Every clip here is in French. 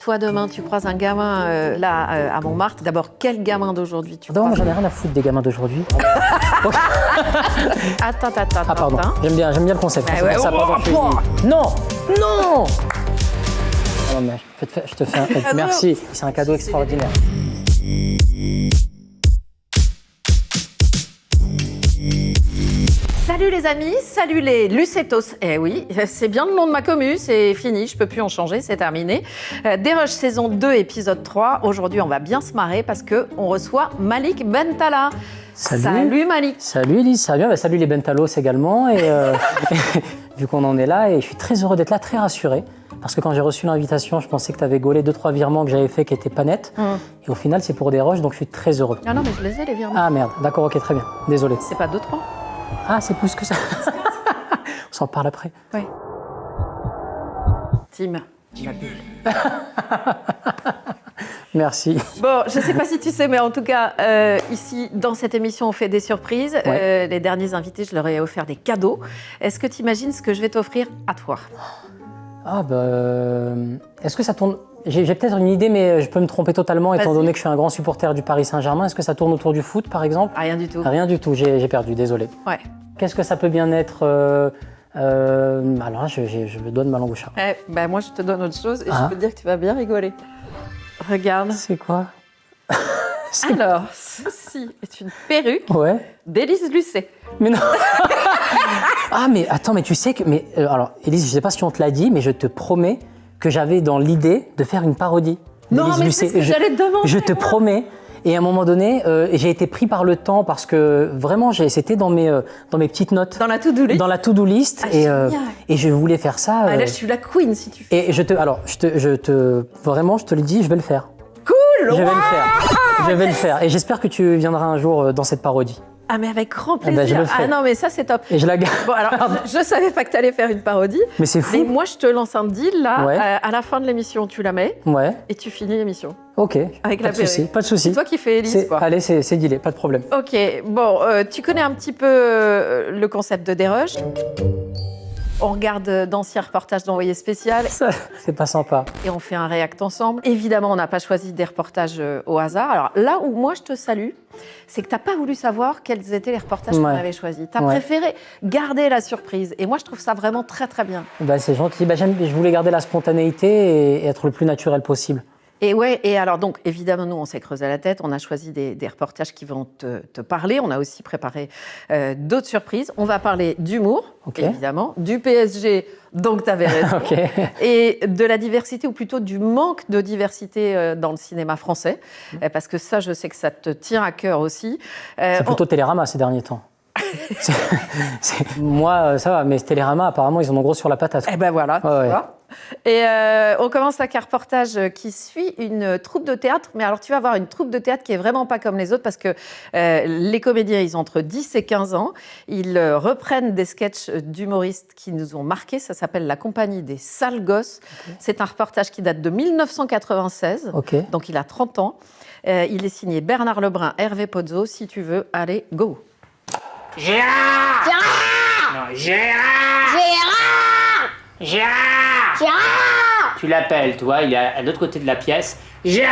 Toi, demain, tu croises un gamin à Montmartre. D'abord, quel gamin d'aujourd'hui tu croises? Non, j'en ai rien à foutre des gamins d'aujourd'hui. Attends. Ah pardon, j'aime bien le concept. Ah ouais, ça, pardon, Non. Non mais je te fais un... Merci, c'est un cadeau extraordinaire. Salut les amis, salut les Lucettos. Eh oui, c'est bien le nom de ma commu, c'est fini, je peux plus en changer, c'est terminé. Desroches saison 2, épisode 3. Aujourd'hui, on va bien se marrer parce qu'on reçoit Malik Bentala. Salut Malik. Salut Elise, ça va bien. Salut les Bentalos également. Et vu qu'on en est là, et je suis très heureux d'être là, très rassuré. Parce que quand j'ai reçu l'invitation, je pensais que tu avais gaulé 2-3 virements que j'avais fait qui n'étaient pas nets. Et au final, c'est pour Desroches, donc je suis très heureux. Ah non, mais je les ai les virements. Ah merde, d'accord, ok, très bien. Désolé. C'est pas 2-3 ? Ah, c'est plus que ça. On s'en parle après. Oui. Tim, la bulle. Merci. Bon, je ne sais pas si tu sais, mais en tout cas, ici, dans cette émission, on fait des surprises. Ouais. Les derniers invités, je leur ai offert des cadeaux. Est-ce que tu imagines ce que je vais t'offrir à toi ? Ah est-ce que ça tourne... J'ai peut-être une idée, mais je peux me tromper totalement, étant donné que je suis un grand supporter du Paris Saint-Germain. Est-ce que ça tourne autour du foot, par exemple ? Rien du tout. Rien du tout, j'ai perdu, désolé. Ouais. Qu'est-ce que ça peut bien être alors là, je me donne ma langue au chat. Moi, je te donne autre chose et je peux te dire que tu vas bien rigoler. Regarde. C'est quoi ? Alors, ceci est une perruque d'Élise Lucet. Mais non. Ah, mais attends, mais tu sais que... alors, Élise, je ne sais pas si on te l'a dit, mais je te promets que j'avais dans l'idée de faire une parodie d'Élise mais Lucet. c'est ce que j'allais te demander. Je te promets. Et à un moment donné, j'ai été pris par le temps parce que vraiment, c'était dans mes petites notes. Dans la to-do list. Dans la to-do list. Et je voulais faire ça. Là, je suis la queen si tu fais. Et vraiment, je te le dis, je vais le faire. Cool. Je vais le faire. Je vais le faire. Et j'espère que tu viendras un jour dans cette parodie. Ah, mais avec grand plaisir. Je le ferai. Ah non, mais ça, c'est top. Et je la garde. Bon, alors, je savais pas que tu allais faire une parodie. Mais c'est fou. Mais moi, je te lance un deal, là. Ouais. À la fin de l'émission, tu la mets. Ouais. Et tu finis l'émission. Ok. Avec pas la de souci. Pas de souci. C'est toi qui fais Élise, quoi. Allez, c'est dealé. Pas de problème. Ok. Bon, tu connais un petit peu le concept de Desroches. On regarde d'anciens reportages d'Envoyé spécial. Ça, c'est pas sympa. Et on fait un react ensemble. Évidemment, on n'a pas choisi des reportages au hasard. Alors là où moi je te salue, c'est que tu n'as pas voulu savoir quels étaient les reportages qu'on avait choisis. Tu as préféré garder la surprise. Et moi, je trouve ça vraiment très, très bien. C'est gentil. Je voulais garder la spontanéité et être le plus naturel possible. Et alors donc, évidemment, nous, on s'est creusé la tête, on a choisi des reportages qui vont te parler, on a aussi préparé d'autres surprises. On va parler d'humour, évidemment, du PSG, donc tu avais raison, et de la diversité, ou plutôt du manque de diversité dans le cinéma français, parce que ça, je sais que ça te tient à cœur aussi. C'est plutôt Télérama ces derniers temps. Moi, ça va, mais Télérama, apparemment, ils en ont gros sur la patate. Et voilà, tu vois. Et on commence avec un reportage qui suit une troupe de théâtre. Mais alors, tu vas voir une troupe de théâtre qui est vraiment pas comme les autres parce que les comédiens, ils ont entre 10 et 15 ans. Ils reprennent des sketchs d'humoristes qui nous ont marqués. Ça s'appelle La Compagnie des Sales Gosses. C'est un reportage qui date de 1996. Donc, il a 30 ans. Il est signé Bernard Lebrun, Hervé Pozzo. Si tu veux, allez, go. Gérard! Non, Gérard! Gérard! Tu l'appelles, toi, il est à l'autre côté de la pièce. Gérard!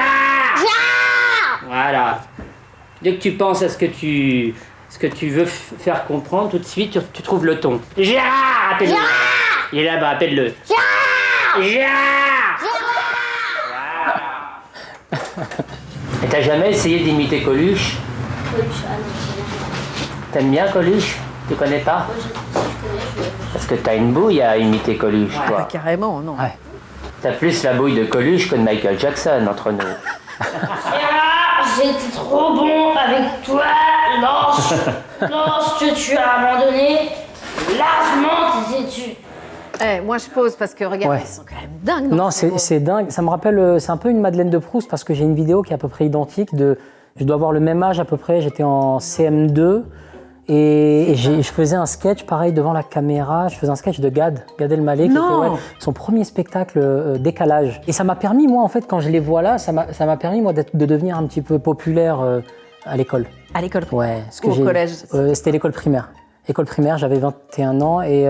Voilà. Dès que tu penses à ce que tu veux faire comprendre, tout de suite, tu trouves le ton. Gérard! Appelle-le. Il est là-bas, appelle-le. Gérard! Voilà. Et t'as jamais essayé d'imiter Coluche? T'aimes bien Coluche? Tu connais pas? Parce que t'as une bouille à imiter Coluche, toi. Carrément, non. T'as plus la bouille de Coluche que de Michael Jackson, entre nous. J'étais trop bon avec toi, lorsque tu as abandonné, largement t'étais-tu. Moi, je pose parce que, regarde, ils sont quand même dingues. Non, c'est dingue. Ça me rappelle, c'est un peu une Madeleine de Proust parce que j'ai une vidéo qui est à peu près identique. Je dois avoir le même âge à peu près, j'étais en CM2. Et je faisais un sketch, pareil, devant la caméra. Je faisais un sketch de Gad Elmaleh, qui était son premier spectacle Décalage. Et ça m'a permis, moi, en fait, quand je les vois là, ça m'a permis, moi, de devenir un petit peu populaire à l'école. À l'école primaire? Ou au collège? C'était l'école primaire. École primaire, j'avais 21 ans et...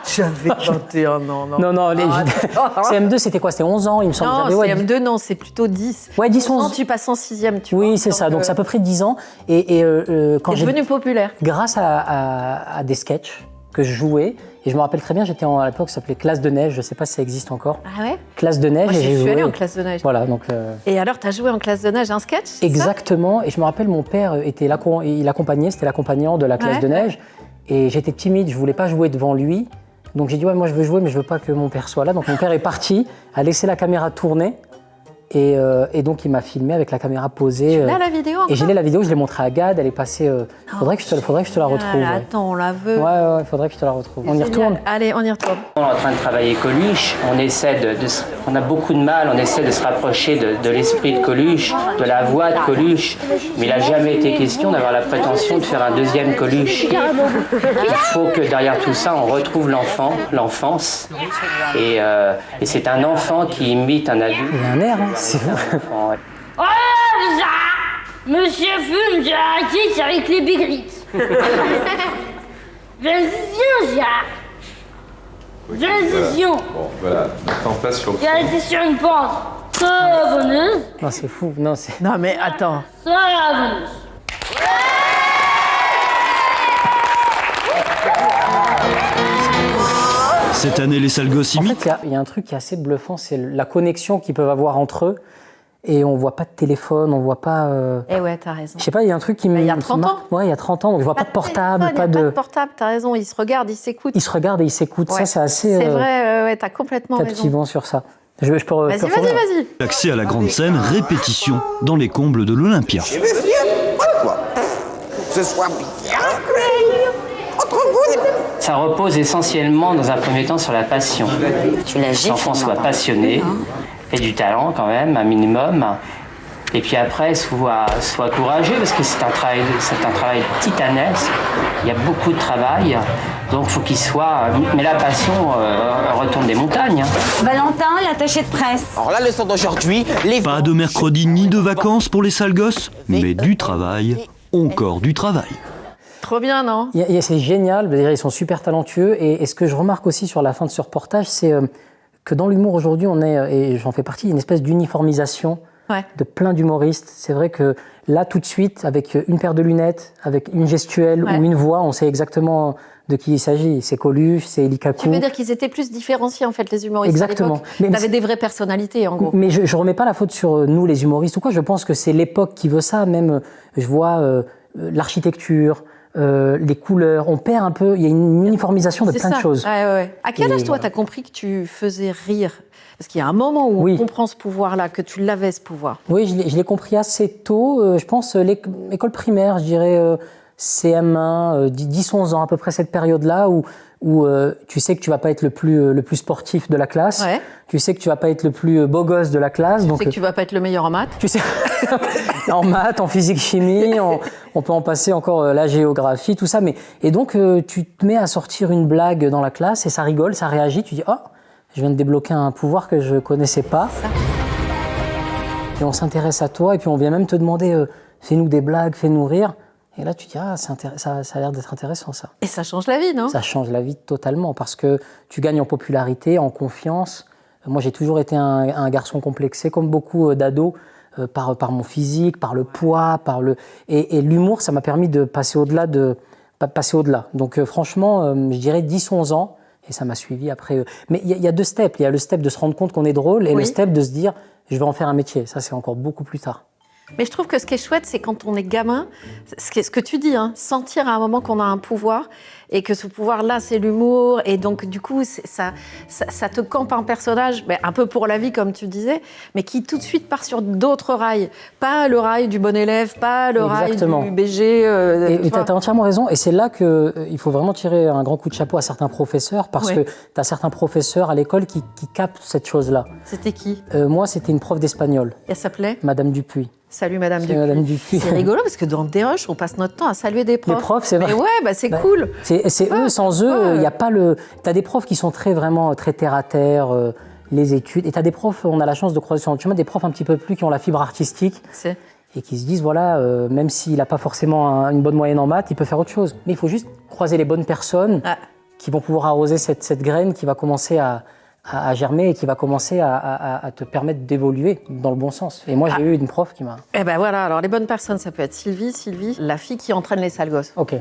J'avais 21 ans, non. Non, CM2, c'était quoi? C'était 11 ans, il me semble. Non, CM2, non, c'est plutôt 10. Ouais, 10, 11 ans. Tu passes en 6e, tu vois. Oui, c'est ça. Donc, c'est à peu près 10 ans. Et quand j'ai devenu populaire. Grâce à des sketchs que je jouais, et je me rappelle très bien, j'étais à l'époque, ça s'appelait Classe de neige, je ne sais pas si ça existe encore. Ah ouais? Classe de neige. Moi, et je suis allée en classe de neige. Voilà, donc. Et alors, tu as joué en classe de neige un sketch? Exactement. Et je me rappelle, mon père il accompagnait, c'était l'accompagnant de la classe de neige. Et j'étais timide, je ne voulais pas jouer devant lui. Donc j'ai dit, ouais, moi je veux jouer, mais je ne veux pas que mon père soit là. Donc mon père est parti, a laissé la caméra tourner. Et donc il m'a filmé avec la caméra posée. Tu l'as la vidéo encore? Et j'ai la vidéo, je l'ai montrée à Gad, elle est passée. Faudrait que je te la retrouve. Ah, attends, on la veut. Ouais, faudrait que je te la retrouve. On y retourne? Allez, on y retourne. On est en train de travailler Coluche, on a beaucoup de mal, on essaie de se rapprocher de l'esprit de Coluche, de la voix de Coluche, mais il n'a jamais été question d'avoir la prétention de faire un deuxième Coluche. Il faut que derrière tout ça, on retrouve l'enfance, et c'est un enfant qui imite un adulte. Il y a un air, hein. C'est Ouais. Oh, ça Monsieur fume de la quitte avec les bigrites. Viens, Bon, voilà, en place sur le J'ai arrêté sur une pente. Savonneuse. Non, c'est fou. Non, mais attends. Savonneuse. Cette année, les sales gosses En imitent. fait, il y a un truc qui est assez bluffant, c'est la connexion qu'ils peuvent avoir entre eux. Et on voit pas de téléphone, on voit pas. Eh ouais, t'as raison. Je sais pas, il y a un truc qui me. Il y a 30 ans. Ouais, il y a 30 ans, donc je vois pas de portable, pas de portable, t'as raison. Ils se regardent, ils s'écoutent. Ils se regardent et ils s'écoutent. Ouais. Ça, c'est assez. C'est vrai, ouais, t'as complètement captivant raison. sur ça. Je peux Vas-y. L'accès à la grande scène, répétition dans les combles de l'Olympia. Je veux dire, quoi que ce soit bien entre vous. Ça repose essentiellement dans un premier temps sur la passion. Tu l'as Que l'enfant soit passionné, ait du talent quand même, un minimum. Et puis après, soit courageux, parce que c'est un travail titanesque. Il y a beaucoup de travail, donc il faut qu'il soit... Mais la passion retourne des montagnes. Valentin, l'attaché de presse. Alors la leçon d'aujourd'hui, les... Pas de mercredi ni de vacances pour les sales gosses, mais du travail, encore du travail. Trop bien, non? C'est génial, ils sont super talentueux. Et ce que je remarque aussi sur la fin de ce reportage, c'est que dans l'humour aujourd'hui, on est, et j'en fais partie, une espèce d'uniformisation de plein d'humoristes. C'est vrai que là, tout de suite, avec une paire de lunettes, avec une gestuelle ou une voix, on sait exactement de qui il s'agit. C'est Coluche, c'est Eli Kakou. Tu veux dire qu'ils étaient plus différenciés, en fait, les humoristes? Exactement. Tu avais des vraies personnalités, en gros. Mais je remets pas la faute sur nous, les humoristes ou quoi. Je pense que c'est l'époque qui veut ça. Même, je vois l'architecture, les couleurs, on perd un peu, il y a une uniformisation de plein de choses. Ouais. À quel âge, toi, t'as compris que tu faisais rire? Parce qu'il y a un moment où on comprend ce pouvoir-là, que tu l'avais, ce pouvoir. Oui, je l'ai compris assez tôt. Je pense l'école primaire, je dirais CM1, 10-11 ans, à peu près cette période-là, où tu sais que tu vas pas être le plus sportif de la classe. Ouais. Tu sais que tu vas pas être le plus beau gosse de la classe. Tu sais que tu vas pas être le meilleur en maths. Tu sais, en maths, en physique, chimie, on peut en passer encore la géographie, tout ça. Et donc, tu te mets à sortir une blague dans la classe et ça rigole, ça réagit. Tu dis, oh, je viens de débloquer un pouvoir que je connaissais pas. Et on s'intéresse à toi et puis on vient même te demander, fais-nous des blagues, fais-nous rire. Et là, tu dis, ça a l'air d'être intéressant, ça. Et ça change la vie, non? Ça change la vie totalement, parce que tu gagnes en popularité, en confiance. Moi, j'ai toujours été un garçon complexé, comme beaucoup d'ados, par mon physique, par le poids, et l'humour, ça m'a permis de passer au-delà. Donc, franchement, je dirais 10-11 ans, et ça m'a suivi après. Mais il y a deux steps. Il y a le step de se rendre compte qu'on est drôle, et le step de se dire, je vais en faire un métier. Ça, c'est encore beaucoup plus tard. Mais je trouve que ce qui est chouette, c'est quand on est gamin, ce que tu dis, sentir à un moment qu'on a un pouvoir et que ce pouvoir-là, c'est l'humour. Et donc, du coup, ça te campe un personnage, un peu pour la vie, comme tu disais, mais qui tout de suite part sur d'autres rails. Pas le rail du bon élève, pas le rail du BG. Et tu as entièrement raison. Et c'est là qu'il faut vraiment tirer un grand coup de chapeau à certains professeurs, parce que tu as certains professeurs à l'école qui captent cette chose-là. C'était qui? Moi, c'était une prof d'espagnol. Elle s'appelait? Madame Dupuis. Salut Madame Dupuis. C'est rigolo parce que dans Déroche, on passe notre temps à saluer des profs. Les profs, c'est vrai. Mais ouais, c'est cool. C'est eux, sans eux, il n'y a pas le... T'as des profs qui sont vraiment très terre-à-terre, les études. Et t'as des profs, on a la chance de croiser sur notre chemin, des profs un petit peu plus qui ont la fibre artistique. Et qui se disent, voilà, même s'il n'a pas forcément une bonne moyenne en maths, il peut faire autre chose. Mais il faut juste croiser les bonnes personnes qui vont pouvoir arroser cette graine qui va commencer à germer et qui va commencer à te permettre d'évoluer dans le bon sens. Et moi, j'ai eu une prof qui m'a... Eh ben voilà, alors les bonnes personnes, ça peut être Sylvie, la fille qui entraîne les sales gosses. Ok.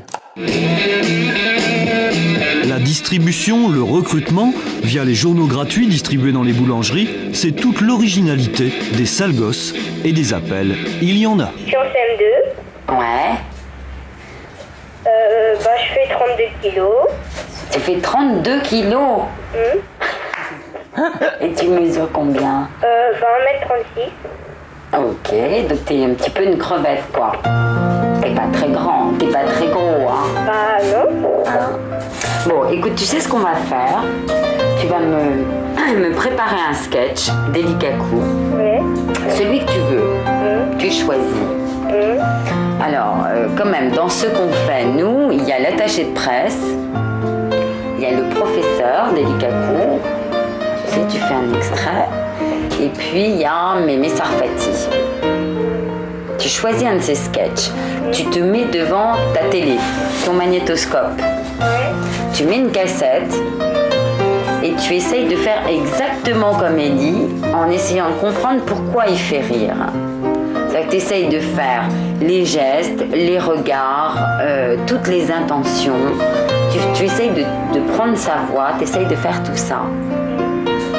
La distribution, le recrutement, via les journaux gratuits distribués dans les boulangeries, c'est toute l'originalité des sales gosses et des appels. Il y en a. Je suis en CM2. Ouais. Je fais 32 kilos. Tu fais 32 kilos. Et tu mesures combien? 20 m 36. Ok, donc t'es un petit peu une crevette, quoi. T'es pas très grand, t'es pas très gros, hein. Bah non. Hein. Bon, écoute, tu sais ce qu'on va faire? Tu vas me préparer un sketch d'Elikaku. Ouais. Celui que tu veux. Tu choisis. Alors, quand même, dans ce qu'on fait, nous, il y a l'attaché de presse, il y a le professeur d'Elikaku. Tu sais, tu fais un extrait. Et puis, il y a Mémé Sarfati. Tu choisis un de ces sketchs. Tu te mets devant ta télé, ton magnétoscope. Tu mets une cassette et tu essayes de faire exactement comme Ellie en essayant de comprendre pourquoi il fait rire. C'est-à-dire que tu essayes de faire les gestes, les regards, toutes les intentions. Tu essayes de prendre sa voix, tu essayes de faire tout ça.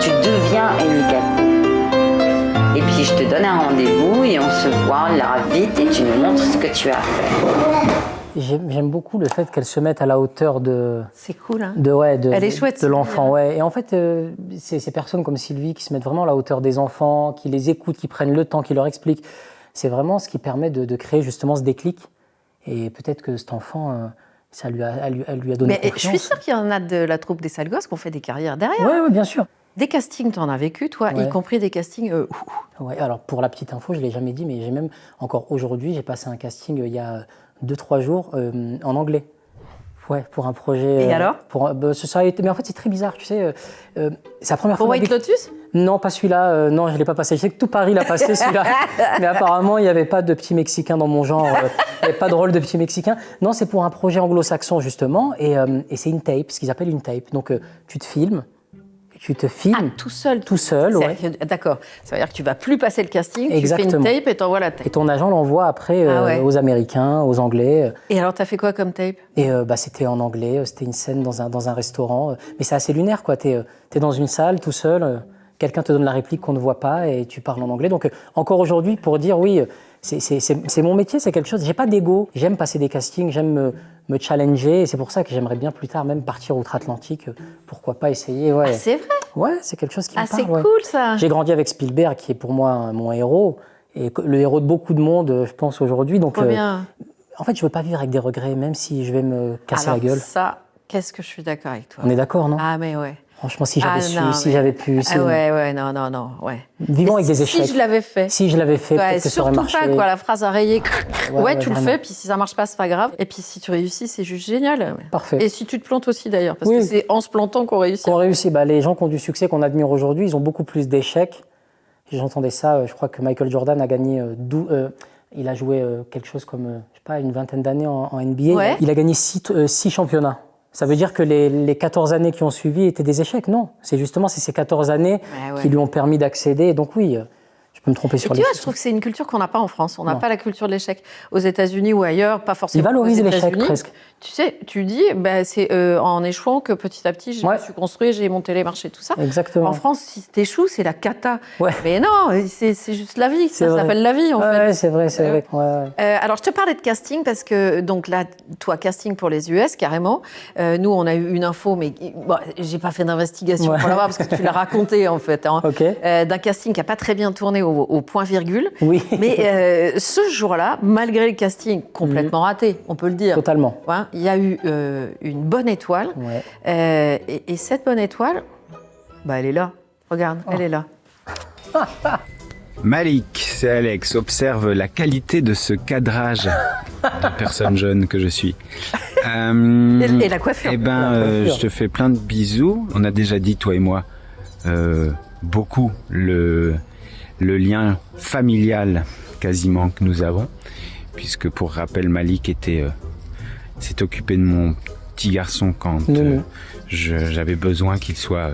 Tu deviens Elikaku. Et puis je te donne un rendez-vous et on se voit là vite et tu nous montres ce que tu as fait. J'aime beaucoup le fait qu'elle se mette à la hauteur de... C'est cool, hein. Elle est chouette, de l'enfant, ouais. Et en fait, ces personnes comme Sylvie qui se mettent vraiment à la hauteur des enfants, qui les écoutent, qui prennent le temps, qui leur expliquent, c'est vraiment ce qui permet de créer justement ce déclic. Et peut-être que cet enfant, ça lui a donné confiance. Je suis sûre qu'il y en a de la troupe des sales gosses qui ont fait des carrières derrière. Oui, bien sûr. Des castings, tu en as vécu, toi, y compris des castings. Ouais, alors pour la petite info, je ne l'ai jamais dit, mais j'ai même encore aujourd'hui, j'ai passé un casting il y a 2-3 jours en anglais. Ouais, pour un projet. Et alors ça a été, mais en fait, c'est très bizarre, tu sais. C'est la première fois. Pour White Lotus ? Non, pas celui-là. Non, je ne l'ai pas passé. Je sais que tout Paris l'a passé, celui-là. Mais apparemment, il n'y avait pas de petit Mexicain dans mon genre. Il n'y avait pas de rôle de petit Mexicain. Non, c'est pour un projet anglo-saxon, justement. Et c'est une tape, ce qu'ils appellent une tape. Donc, tu te filmes. Tu te filmes tout seul. Tout seul, ouais. D'accord. Ça veut dire que tu ne vas plus passer le casting, Exactement. Tu fais une tape et t'envoies la tape. Et ton agent l'envoie après aux Américains, aux Anglais. Et alors, tu as fait quoi comme tape ? Et c'était en anglais, c'était une scène dans un restaurant. Mais c'est assez lunaire, quoi. T'es dans une salle, tout seul, quelqu'un te donne la réplique qu'on ne voit pas et tu parles en anglais. Donc, encore aujourd'hui, pour dire, oui, c'est mon métier, c'est quelque chose. J'ai pas d'ego, j'aime passer des castings, j'aime me challenger. Et c'est pour ça que j'aimerais bien plus tard même partir outre-Atlantique. Pourquoi pas essayer, ouais. Ah, c'est vrai ? Ouais, c'est quelque chose qui me parle. Ah, c'est cool, ça. J'ai grandi avec Spielberg, qui est pour moi mon héros, et le héros de beaucoup de monde, je pense, aujourd'hui. Donc, bien. En fait, je veux pas vivre avec des regrets, même si je vais me casser la gueule. Ça, qu'est-ce que je suis d'accord avec toi. On est d'accord, non ? Ah, mais ouais. Franchement, si j'avais su, si j'avais pu... Ah ouais, non, ouais. Vivons avec des échecs. Si je l'avais fait. Si je l'avais fait, peut-être que ça aurait marché. Surtout pas, quoi, la phrase à rayer. Ouais, tu vraiment. le fais, puis si ça marche pas, c'est pas grave. Et puis si tu réussis, c'est juste génial. Parfait. Et si tu te plantes aussi, d'ailleurs, parce que c'est en se plantant qu'on réussit. Qu'on réussit. Les gens qui ont du succès, qu'on admire aujourd'hui, ils ont beaucoup plus d'échecs. J'entendais ça, je crois que Michael Jordan a gagné... il a joué quelque chose comme, je sais pas, une vingtaine d'années en NBA. Ouais. Il a gagné 6 championnats. Ça veut dire que les 14 années qui ont suivi étaient des échecs? Non. C'est justement ces 14 années qui lui ont permis d'accéder. Donc oui, je peux me tromper sur les chiffres. Je trouve que c'est une culture qu'on n'a pas en France. On n'a pas la culture de l'échec. Aux États-Unis ou ailleurs, pas forcément. Ils valorisent l'échec presque. Tu sais, tu dis, c'est en échouant que petit à petit, je me suis construit, j'ai monté les marchés, tout ça. Exactement. En France, si t'échoues, c'est la cata. Ouais. Mais non, c'est juste la vie. Ça s'appelle la vie, en fait. Ouais, c'est vrai, c'est vrai. Ouais. Alors, je te parlais de casting parce que, donc là, toi, casting pour les US, carrément. Nous, on a eu une info, mais j'ai pas fait d'investigation pour l'avoir parce que tu l'as raconté, en fait. Hein, d'un casting qui a pas très bien tourné au point-virgule. Oui. Mais ce jour-là, malgré le casting complètement raté, on peut le dire. Totalement. Il y a eu une bonne étoile. Ouais. Et cette bonne étoile, elle est là. Regarde, elle est là. Malik, c'est Alex, observe la qualité de ce cadrage de personne jeune que je suis. Et la coiffure. Je te fais plein de bisous. On a déjà dit, toi et moi, beaucoup le lien familial quasiment que nous avons, puisque pour rappel, Malik s'est occupé de mon petit garçon quand j'avais besoin qu'il soit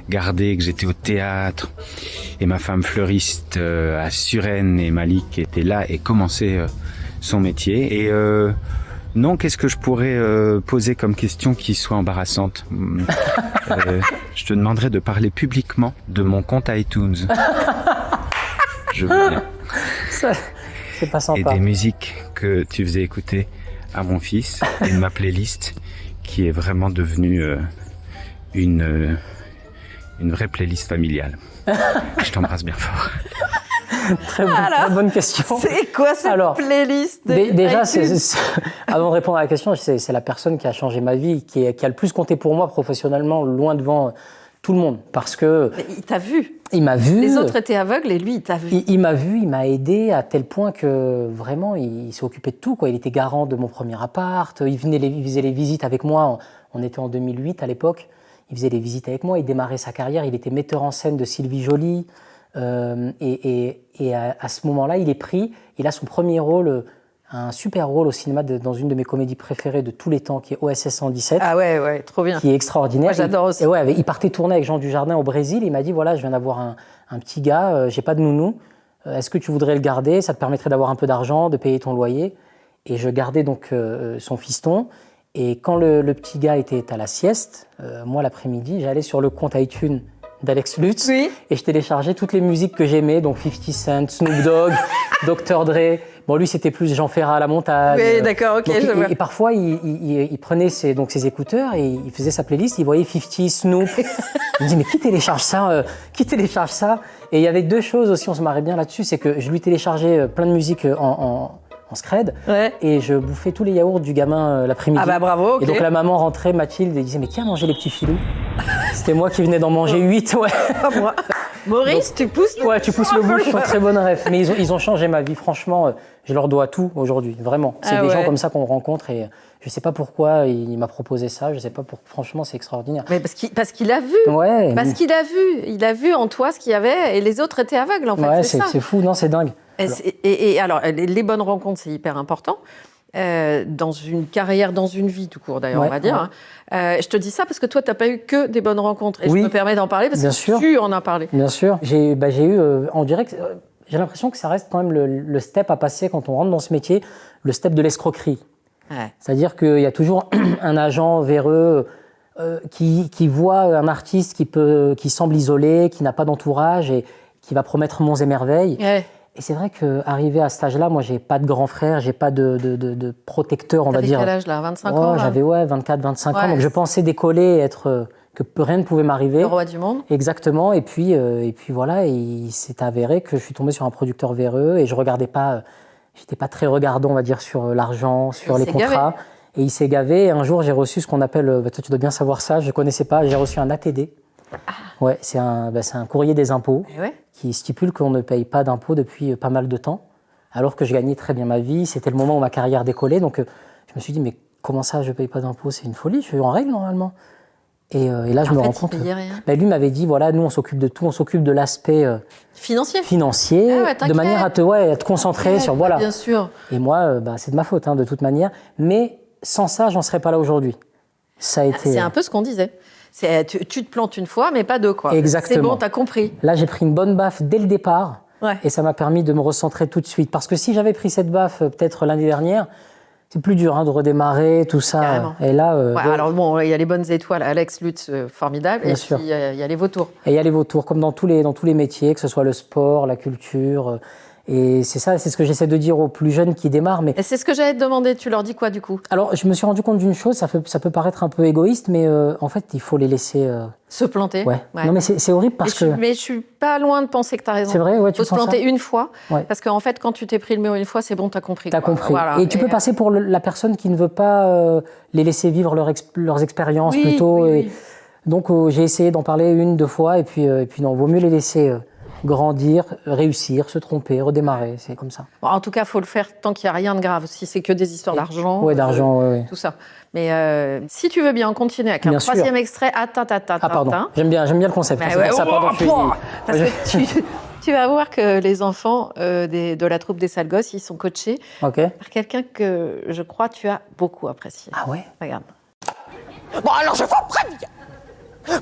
gardé, que j'étais au théâtre. Et ma femme fleuriste à Suresnes et Malik était là et commençait son métier. Et non, qu'est-ce que je pourrais poser comme question qui soit embarrassante? Je te demanderais de parler publiquement de mon compte iTunes. Je veux bien. Ça, c'est pas sympa. Et des musiques que tu faisais écouter à mon fils et de ma playlist qui est vraiment devenue une vraie playlist familiale. Je t'embrasse bien fort. Très bonne question. C'est quoi cette playlist Déjà, avant de répondre à la question, c'est la personne qui a changé ma vie, qui a le plus compté pour moi professionnellement, loin devant tout le monde. Parce que... Mais il t'a vu. Il m'a vu. Les autres étaient aveugles et lui, il t'a vu. Il m'a vu, il m'a aidé à tel point que vraiment, il s'est occupé de tout, quoi. Il était garant de mon premier appart, il faisait les visites avec moi. On était en 2008 à l'époque. Il faisait les visites avec moi, il démarrait sa carrière, il était metteur en scène de Sylvie Joly. Et à ce moment-là, il a son premier rôle, un super rôle au cinéma dans une de mes comédies préférées de tous les temps, qui est OSS 117. Ah ouais, trop bien. Qui est extraordinaire. Moi, j'adore aussi. Il partait tourner avec Jean Dujardin au Brésil. Il m'a dit, voilà, je viens d'avoir un petit gars, j'ai pas de nounou. Est-ce que tu voudrais le garder? Ça te permettrait d'avoir un peu d'argent, de payer ton loyer. Et je gardais donc son fiston. Et quand le petit gars était à la sieste, moi, l'après-midi, j'allais sur le compte iTunes d'Alex Lutz et je téléchargeais toutes les musiques que j'aimais, donc 50 Cent, Snoop Dogg, Dr. Dre. Bon, lui, c'était plus Jean Ferrat à la montagne. Oui, d'accord, ok, donc, je vois. Et parfois, il prenait ses écouteurs et il faisait sa playlist, il voyait 50, Snoop. Il me dit, mais qui télécharge ça Et il y avait deux choses aussi, on se marrait bien là-dessus, c'est que je lui téléchargeais plein de musiques en scred, et je bouffais tous les yaourts du gamin l'après-midi. Ah bah bravo, ok. Et donc la maman rentrait, Mathilde, et disait, mais qui a mangé les petits filous? C'était moi qui venais d'en manger 8, ouais. Pas moi. Maurice, tu pousses le Ouais, tu pousses le bouche, très bonne ref. Mais ils ont changé ma vie, franchement, je leur dois tout aujourd'hui, vraiment. C'est des gens comme ça qu'on rencontre et je sais pas pourquoi il m'a proposé ça, je sais pas pourquoi, franchement, c'est extraordinaire. Mais parce qu'il a vu. Ouais. Parce qu'il a vu. Il a vu en toi ce qu'il y avait et les autres étaient aveugles, en fait. Ouais, c'est ça. C'est fou, non, c'est dingue. Et alors, les bonnes rencontres, c'est hyper important. Dans une carrière, dans une vie tout court d'ailleurs, on va dire. Je te dis ça parce que toi, tu n'as pas eu que des bonnes rencontres. Et je me permets d'en parler parce que tu en as parlé. Bien sûr. J'ai eu, en direct, j'ai l'impression que ça reste quand même le step à passer quand on rentre dans ce métier, le step de l'escroquerie. Ouais. C'est-à-dire qu'il y a toujours un agent véreux qui voit un artiste qui semble isolé, qui n'a pas d'entourage et qui va promettre monts et merveilles. Ouais. Et c'est vrai qu'arrivé à cet âge-là, moi, j'ai pas de grand frère, j'ai pas de protecteur, on va dire. Quel âge là, 25 ans là. J'avais 24, 25 ans, donc je pensais décoller, que rien ne pouvait m'arriver. Le roi du monde. Exactement, et puis voilà, et il s'est avéré que je suis tombé sur un producteur véreux et je regardais pas, j'étais pas très regardant, on va dire, sur l'argent, sur les contrats. Et il s'est gavé. Et un jour, j'ai reçu ce qu'on appelle, toi tu dois bien savoir ça, je connaissais pas, j'ai reçu un ATD. Ah. Ouais, c'est un courrier des impôts qui stipule qu'on ne paye pas d'impôts depuis pas mal de temps, alors que je gagnais très bien ma vie. C'était le moment où ma carrière décollait, donc je me suis dit, mais comment ça, je paye pas d'impôts? C'est une folie, je suis en règle normalement. Et là, je me rends compte. Lui m'avait dit, voilà, nous, on s'occupe de tout, on s'occupe de l'aspect financier de manière à te concentrer sur, voilà. Bien sûr. Et moi, c'est de ma faute, de toute manière. Mais sans ça, j'en serais pas là aujourd'hui. Ça a été. C'est un peu ce qu'on disait. Tu te plantes une fois, mais pas deux, quoi. Exactement. C'est bon, t'as compris. Là, j'ai pris une bonne baffe dès le départ. Ouais. Et ça m'a permis de me recentrer tout de suite. Parce que si j'avais pris cette baffe peut-être l'année dernière, c'est plus dur de redémarrer, tout ça. Carrément. Et là, alors bon, il y a les bonnes étoiles, Alex Lutz, formidable. Bien sûr. Puis il y a les vautours. Et il y a les vautours, comme dans tous les métiers, que ce soit le sport, la culture. Et c'est ça, c'est ce que j'essaie de dire aux plus jeunes qui démarrent. Mais... Et c'est ce que j'allais te demander, tu leur dis quoi du coup? Alors, je me suis rendu compte d'une chose, ça peut paraître un peu égoïste, mais en fait, il faut les laisser... Se planter. Ouais. Non, mais c'est horrible parce que... Mais je suis pas loin de penser que tu as raison. C'est vrai, ouais, tu penses ça? Il faut se planter une fois, parce qu'en fait, quand tu t'es pris le mur une fois, c'est bon, tu as compris. Tu as compris. Voilà. Et tu peux passer pour la personne qui ne veut pas les laisser vivre leurs expériences plutôt. Oui. Donc, j'ai essayé d'en parler 1-2 fois, et puis non, vaut mieux les laisser... grandir, réussir, se tromper, redémarrer, c'est comme ça. Bon, en tout cas, il faut le faire tant qu'il n'y a rien de grave. Si c'est que des histoires d'argent, d'argent, tout ça. Mais si tu veux bien, on continue avec un troisième extrait. Pardon. J'aime bien le concept. Parce que tu vas voir que les enfants de la troupe des sales gosses, ils sont coachés par quelqu'un que je crois tu as beaucoup apprécié. Ah ouais? Regarde. Bon, alors je vous préviens.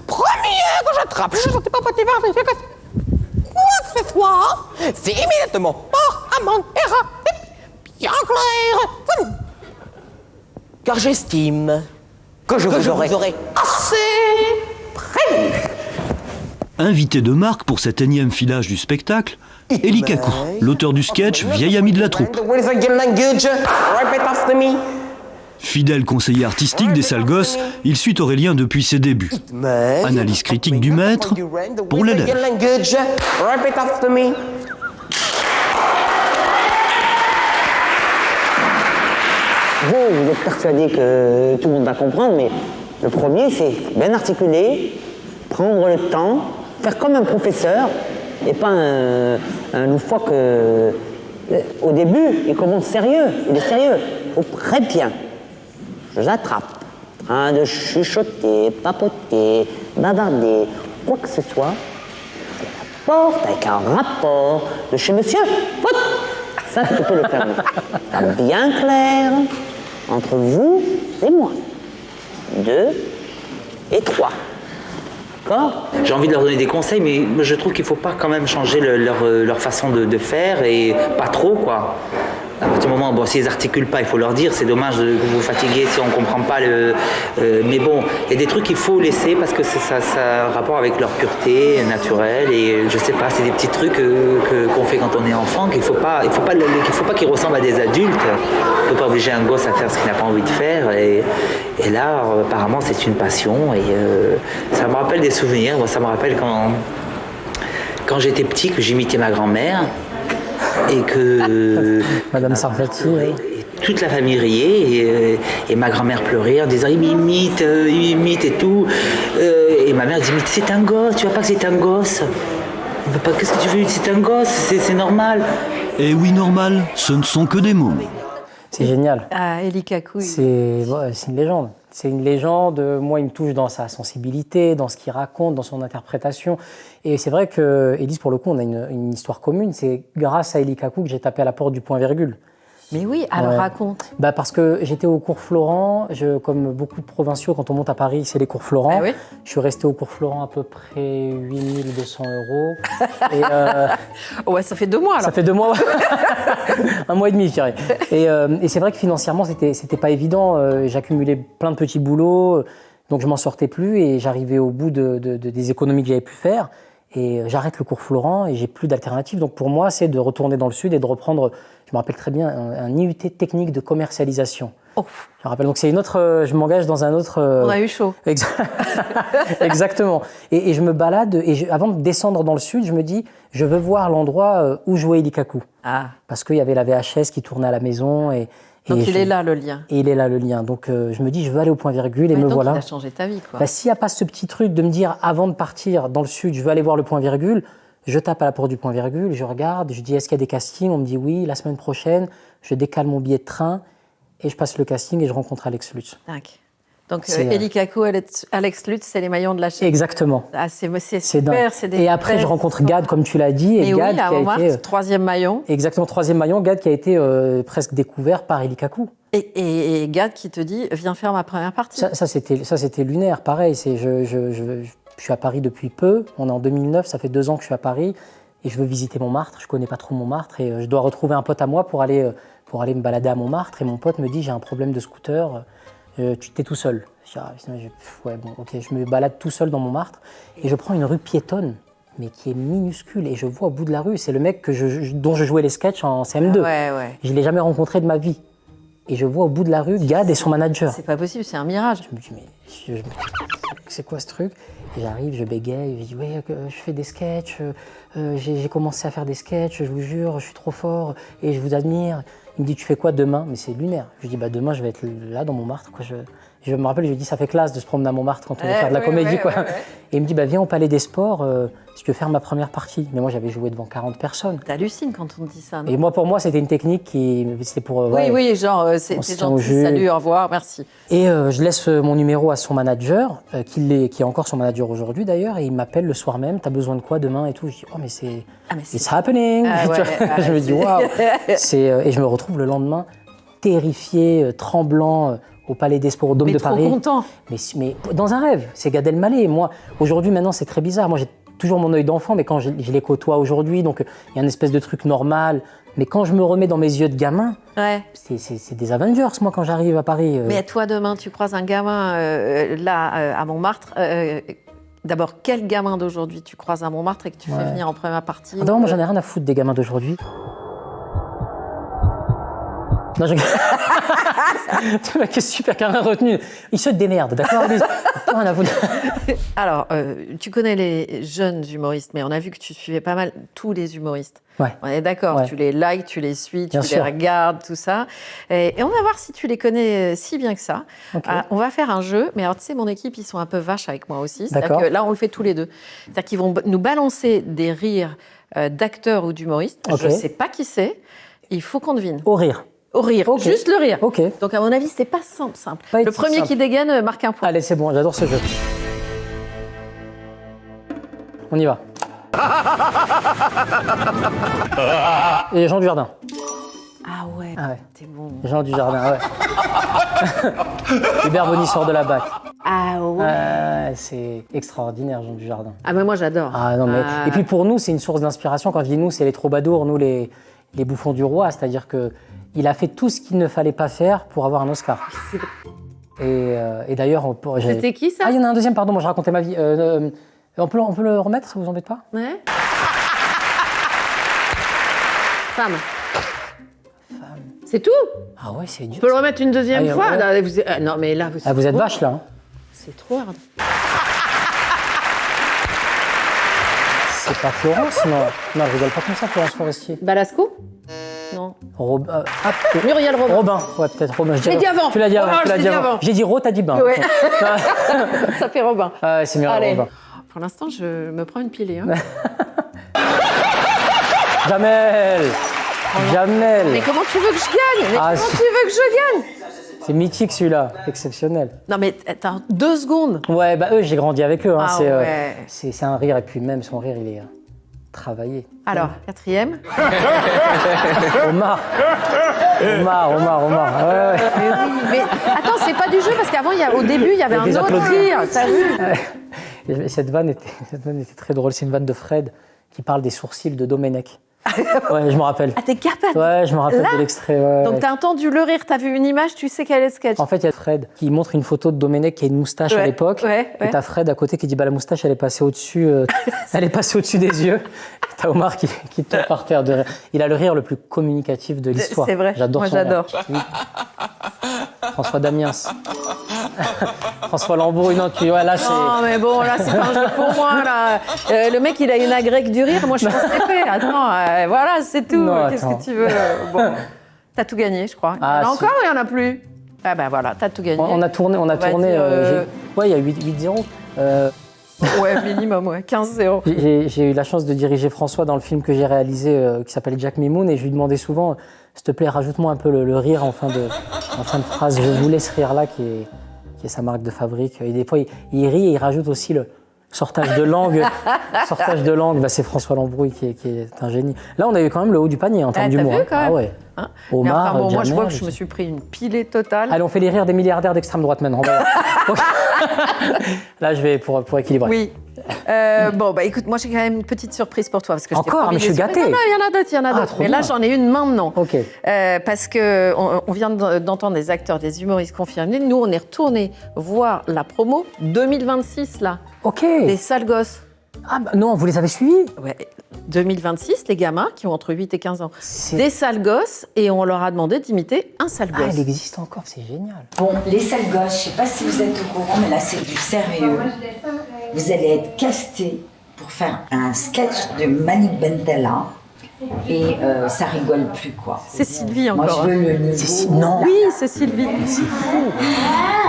Premier que j'attrape, je ne sentais pas poter voir, quoi que ce soit, c'est immédiatement par amende et rapide, bien clair. Car j'estime que je vous aurai assez prévenu. Invité de marque pour cet énième filage du spectacle, Elie Kakou, l'auteur du sketch vieil ami de la troupe. Fidèle conseiller artistique des Sales Gosses, il suit Aurélien depuis ses débuts. Analyse critique du maître pour l'élève. Vous êtes persuadé que tout le monde va comprendre, mais le premier, c'est bien articuler, prendre le temps, faire comme un professeur, et pas un loufoque. Au début, il commence sérieux, il est sérieux. Il faut très bien. Je l'attrape, en train de chuchoter, papoter, bavarder, quoi que ce soit. Je la porte avec un rapport de chez monsieur. Ça, tu peux le faire. Bien clair entre vous et moi. 2 et 3. D'accord ? J'ai envie de leur donner des conseils, mais je trouve qu'il ne faut pas quand même changer leur façon de faire, et pas trop, quoi. À partir du moment où, s'ils n'articulent pas, il faut leur dire, c'est dommage de vous fatiguer si on ne comprend pas mais bon, il y a des trucs qu'il faut laisser parce que ça a un rapport avec leur pureté naturelle, et je sais pas, c'est des petits trucs qu'on fait quand on est enfant, qu'il faut pas qu'ils ressemblent à des adultes. On ne peut pas obliger un gosse à faire ce qu'il n'a pas envie de faire, et là, apparemment, c'est une passion, et ça me rappelle des souvenirs. Moi, ça me rappelle quand j'étais petit, que j'imitais ma grand-mère, et que Madame Sarfati, toute la famille riait, et ma grand-mère pleurait en disant il m'imite et tout, et ma mère dit mais c'est un gosse, tu vois pas que c'est un gosse, qu'est-ce que tu veux, c'est un gosse, c'est normal. Et oui, normal, ce ne sont que des mots. C'est génial. Ah, Elie Kakou. C'est une légende. C'est une légende. Moi, il me touche dans sa sensibilité, dans ce qu'il raconte, dans son interprétation. Et c'est vrai que, Élise, pour le coup, on a une histoire commune. C'est grâce à Elie Kakou que j'ai tapé à la porte du point virgule. Mais oui, alors raconte. Parce que j'étais au cours Florent, comme beaucoup de provinciaux, quand on monte à Paris, c'est les cours Florent. Ah oui. Je suis resté au cours Florent à peu près 8 200 €. Ouais, ça fait 2 mois alors. Ça fait 2 mois, 1 mois et demi, je dirais. Et c'est vrai que financièrement, c'était pas évident. J'accumulais plein de petits boulots, donc je m'en sortais plus et j'arrivais au bout des économies que j'avais pu faire. Et j'arrête le cours Florent et j'ai plus d'alternative. Donc pour moi, c'est de retourner dans le sud et de reprendre, je me rappelle très bien, un IUT technique de commercialisation. Oh. Je me rappelle, donc c'est une autre, je m'engage dans un autre... On a eu chaud. Exactement. Et je me balade, avant de descendre dans le sud, je me dis, je veux voir l'endroit où jouait Elie Kakou. Ah. Parce qu'il y avait la VHS qui tournait à la maison. Donc il est là le lien. Et il est là le lien. Donc je me dis, je veux aller au point virgule et me donc voilà. Il a changé ta vie, quoi. S'il n'y a pas ce petit truc de me dire, avant de partir dans le sud, je veux aller voir le point virgule, je tape à la porte du point virgule, je regarde, je dis, est-ce qu'il y a des castings ? On me dit oui, la semaine prochaine, je décale mon billet de train et je passe le casting et je rencontre Alex Lutz. Donc Elie Kakou, Alex Lutz, c'est les maillons de la chaîne. Exactement. Ah, c'est super. Et après, je rencontre Gad, comme tu l'as dit. Et Gad, oui, à Montmartre, 3e maillon. Exactement, 3e maillon. Gad qui a été presque découvert par Elie Kakou. Et Gad qui te dit, viens faire ma première partie. Ça c'était lunaire, pareil. Je suis à Paris depuis peu. On est en 2009, ça fait 2 ans que je suis à Paris. Et je veux visiter Montmartre. Je connais pas trop Montmartre. Et je dois retrouver un pote à moi pour aller me balader à Montmartre. Et mon pote me dit, j'ai un problème de scooter. Tu t'es tout seul. Je me balade tout seul dans Montmartre et je prends une rue piétonne, mais qui est minuscule, et je vois au bout de la rue, c'est le mec dont je jouais les sketchs en CM2. Je l'ai jamais rencontré de ma vie. Et je vois au bout de la rue Gad et son manager. C'est pas possible, c'est un mirage. Je me dis, mais c'est quoi ce truc ? Et j'arrive, je bégaye, je dis, oui, je fais des sketchs, j'ai commencé à faire des sketchs, je vous jure, je suis trop fort et je vous admire. Il me dit, tu fais quoi demain ? Mais c'est lunaire. Je lui dis, demain, je vais être là dans Montmartre. Je me rappelle, je lui ai dit, ça fait classe de se promener à Montmartre quand on veut faire de la comédie. Et il me dit, viens au Palais des Sports, si tu veux faire ma première partie. Mais moi, j'avais joué devant 40 personnes. T'hallucines quand on te dit ça, non ? Et moi, pour moi, c'était une technique c'était pour... Oui, genre, c'est gentil, salut, au revoir, merci. Et je laisse mon numéro à son manager, qui est encore son manager aujourd'hui d'ailleurs, et il m'appelle le soir même, t'as besoin de quoi demain et tout. Je dis, oh mais c'est... It's happening. Je me dis, waouh. Et je me retrouve le lendemain, terrifié, tremblant, au Palais des Sports, au Dôme de Paris. Mais trop content. Mais dans un rêve, c'est Gad Elmaleh. Moi, aujourd'hui, maintenant, c'est très bizarre. Moi, j'ai toujours mon œil d'enfant, mais quand je les côtoie aujourd'hui, donc il y a une espèce de truc normal. Mais quand je me remets dans mes yeux de gamin, c'est des Avengers, moi, quand j'arrive à Paris. Mais toi, demain, tu croises un gamin à Montmartre. D'abord, quel gamin d'aujourd'hui tu croises à Montmartre et que tu fais venir en première partie D'abord, moi, j'en ai rien à foutre des gamins d'aujourd'hui. Non, je... Le mec est super carré retenu. Il se démerde, d'accord? Rien à foutre. Alors, tu connais les jeunes humoristes, mais on a vu que tu suivais pas mal tous les humoristes. Ouais. On est d'accord, tu les likes, tu les suis, tu les regardes, tout ça. Et on va voir si tu les connais si bien que ça. Okay. On va faire un jeu, mais alors tu sais, mon équipe, ils sont un peu vaches avec moi aussi. C'est-à-dire que là, on le fait tous les deux. C'est-à-dire qu'ils vont nous balancer des rires d'acteurs ou d'humoristes. Okay. Je ne sais pas qui c'est. Il faut qu'on devine. Au rire. Au rire, juste le rire. Okay. Donc à mon avis, c'est pas simple. Le premier qui dégaine marque un point. Allez, c'est bon, j'adore ce jeu. On y va. Et Jean Dujardin. Ah ouais, t'es bon. Jean Dujardin, ouais. Hubert Bonny sort de la BAC. Ah ouais. C'est extraordinaire, Jean Dujardin. Ah mais moi j'adore. Ah non mais. Et puis pour nous, c'est une source d'inspiration. Quand je dis nous, c'est les troubadours, nous les bouffons du roi, c'est-à-dire que il a fait tout ce qu'il ne fallait pas faire pour avoir un Oscar. Et d'ailleurs, c'était qui ça? Ah, il y en a un deuxième, pardon, moi je racontais ma vie. On peut le remettre, ça vous embête pas? Ouais. Femme. C'est tout? Ah ouais, c'est dur. Tu peux le remettre une deuxième fois? Ouais. Non mais là, vous êtes vache là. Hein. C'est trop hard. C'est pas Florence, non. Non, je rigole pas comme ça, Florence Forestier. Balasco? Non. Muriel Robin. Robin, ouais, peut-être Robin. Je l'ai dit avant. Tu l'as dit avant. J'ai dit Ro, t'as dit Bain. Ouais. Ça fait Robin. C'est Muriel Robin. Pour l'instant, je me prends une pilée. Hein. Jamel. Jamel. Mais comment tu veux que je gagne? Comment tu veux que je gagne? C'est mythique celui-là, exceptionnel. Non mais attends, 2 secondes. Ouais, bah eux, j'ai grandi avec eux. Hein. Ouais. C'est un rire, et puis même son rire, il est travaillé. Alors, 4e. Omar. Ouais. Mais attends, c'est pas du jeu, parce qu'avant, au début, il y avait un autre rire, t'as vu? Cette vanne était très drôle, c'est une vanne de Fred qui parle des sourcils de Domenech. Ouais, je me rappelle. Ah, t'es capable? Ouais, je me rappelle de l'extrait. Ouais. Donc t'as entendu le rire, t'as vu une image, tu sais quel est le sketch. En fait, il y a Fred qui montre une photo de Domenech qui a une moustache à l'époque. Et t'as Fred à côté qui dit la moustache, elle est passée au-dessus, des yeux. Et t'as Omar qui tombe par terre de rire. Il a le rire le plus communicatif de l'histoire. C'est vrai. J'adore son rire. Oui. François Damiens. François Lambrouille, non, là c'est... Non, mais bon, là, c'est pas un jeu pour moi, là. Le mec, il a une agrègue du rire, moi, je suis en CP. Attends, voilà, c'est tout. Qu'est-ce que tu veux? Bon, t'as tout gagné, je crois. Il y en a encore ou il n'y en a plus? Ah ben voilà, t'as tout gagné. On a tourné. Ouais, il y a 8-0. Ouais, minimum, ouais, 15-0. J'ai eu la chance de diriger François dans le film que j'ai réalisé qui s'appelle Jack Mimoun, et je lui demandais souvent, s'il te plaît, rajoute-moi un peu le rire en fin de phrase. Je voulais ce rire-là qui est sa marque de fabrique. Et des fois, il rit et il rajoute aussi le sortage de langue. C'est François Lambrouille qui est un génie. Là, on a eu quand même le haut du panier en termes d'humour. T'as vu quand même? Ah ouais. Hein? Omar, bon, moi, Jamel, je vois que je me suis pris une pilée totale. Allez, on fait les rires des milliardaires d'extrême droite maintenant. Là, je vais pour équilibrer. Oui. Bon, bah écoute, moi j'ai quand même une petite surprise pour toi. Parce que encore, mais je suis gâtée. Non, il y en a d'autres, Mais là, j'en ai une maintenant. Ok. Parce qu'on vient d'entendre des acteurs, des humoristes confirmés. Nous, on est retourné voir la promo 2026, là. Ok. Des sales gosses. Ah bah non, vous les avez suivis? Ouais. 2026, les gamins qui ont entre 8 et 15 ans. Des sales gosses, et on leur a demandé d'imiter un sale gosse. Ah, il existe encore, c'est génial. Bon, les sales gosses, je sais pas si vous êtes au courant, mais là, c'est du sérieux. Vous allez être castés pour faire un sketch de Malik Bentala. Et ça rigole plus, quoi. C'est Sylvie encore. Moi, je veux le niveau. Non. Oui, c'est Sylvie. C'est fou.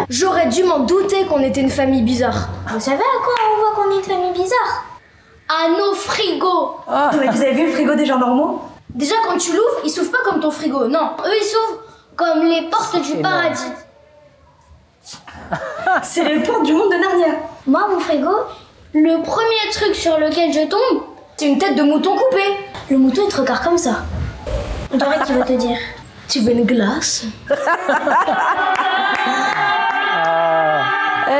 J'aurais dû m'en douter qu'on était une famille bizarre. Vous savez à quoi on voit qu'on est une famille bizarre? À nos frigos. Ah. Mais vous avez vu le frigo des gens normaux? Déjà, quand tu l'ouvres, il s'ouvre pas comme ton frigo. Non, eux, ils s'ouvrent comme les portes du paradis. C'est les portes du monde de Narnia. Moi, mon frigo, le premier truc sur lequel je tombe, c'est une tête de mouton coupée. Le mouton, il te regarde comme ça. On dirait qu'il va te dire, tu veux une glace?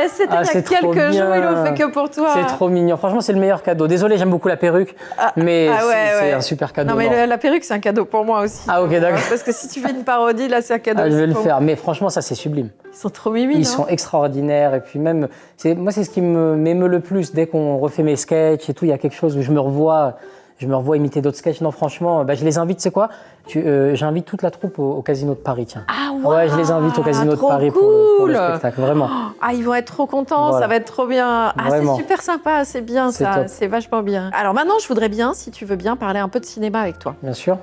C'était il y a quelques jours, ils l'ont fait que pour toi. C'est trop mignon. Franchement, c'est le meilleur cadeau. Désolé, j'aime beaucoup la perruque, mais c'est un super cadeau. Non, mais la perruque, c'est un cadeau pour moi aussi. Ah, ok, d'accord. Parce que si tu fais une parodie, là, c'est un cadeau. Je vais le faire, mais franchement, ça, c'est sublime. Ils sont trop mimi. Ils sont extraordinaires. Et puis même, moi, c'est ce qui m'émeut le plus. Dès qu'on refait mes sketchs et tout, il y a quelque chose où je me revois imiter d'autres sketchs. Non, franchement, je les invite, c'est quoi j'invite toute la troupe au Casino de Paris, tiens. Ah ouais, je les invite au Casino de Paris pour le spectacle, vraiment. Ah, ils vont être trop contents, ça va être trop bien. Ah, c'est super sympa, c'est bien ça, c'est vachement bien. Alors maintenant, je voudrais bien, si tu veux bien, parler un peu de cinéma avec toi. Bien sûr.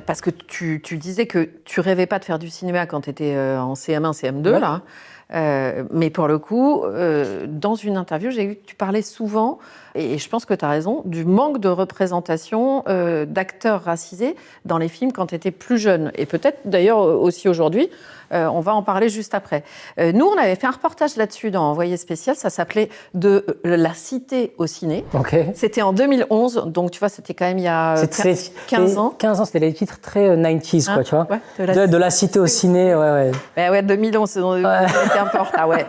Parce que tu disais que tu rêvais pas de faire du cinéma quand tu étais en CM1, CM2, là. Mais pour le coup, dans une interview, j'ai vu que tu parlais souvent, et je pense que tu as raison, du manque de représentation d'acteurs racisés dans les films quand tu étais plus jeune. Et peut-être d'ailleurs aussi aujourd'hui, on va en parler juste après. Nous, on avait fait un reportage là-dessus dans Envoyé spécial, ça s'appelait « De la cité au ciné ». C'était en 2011, donc tu vois, c'était quand même il y a 15 ans. 15 ans, c'était les titres très 90s, quoi, tu vois. Ouais, de la cité au ciné, ouais. Ouais, 2011, on était un peu en retard, ouais.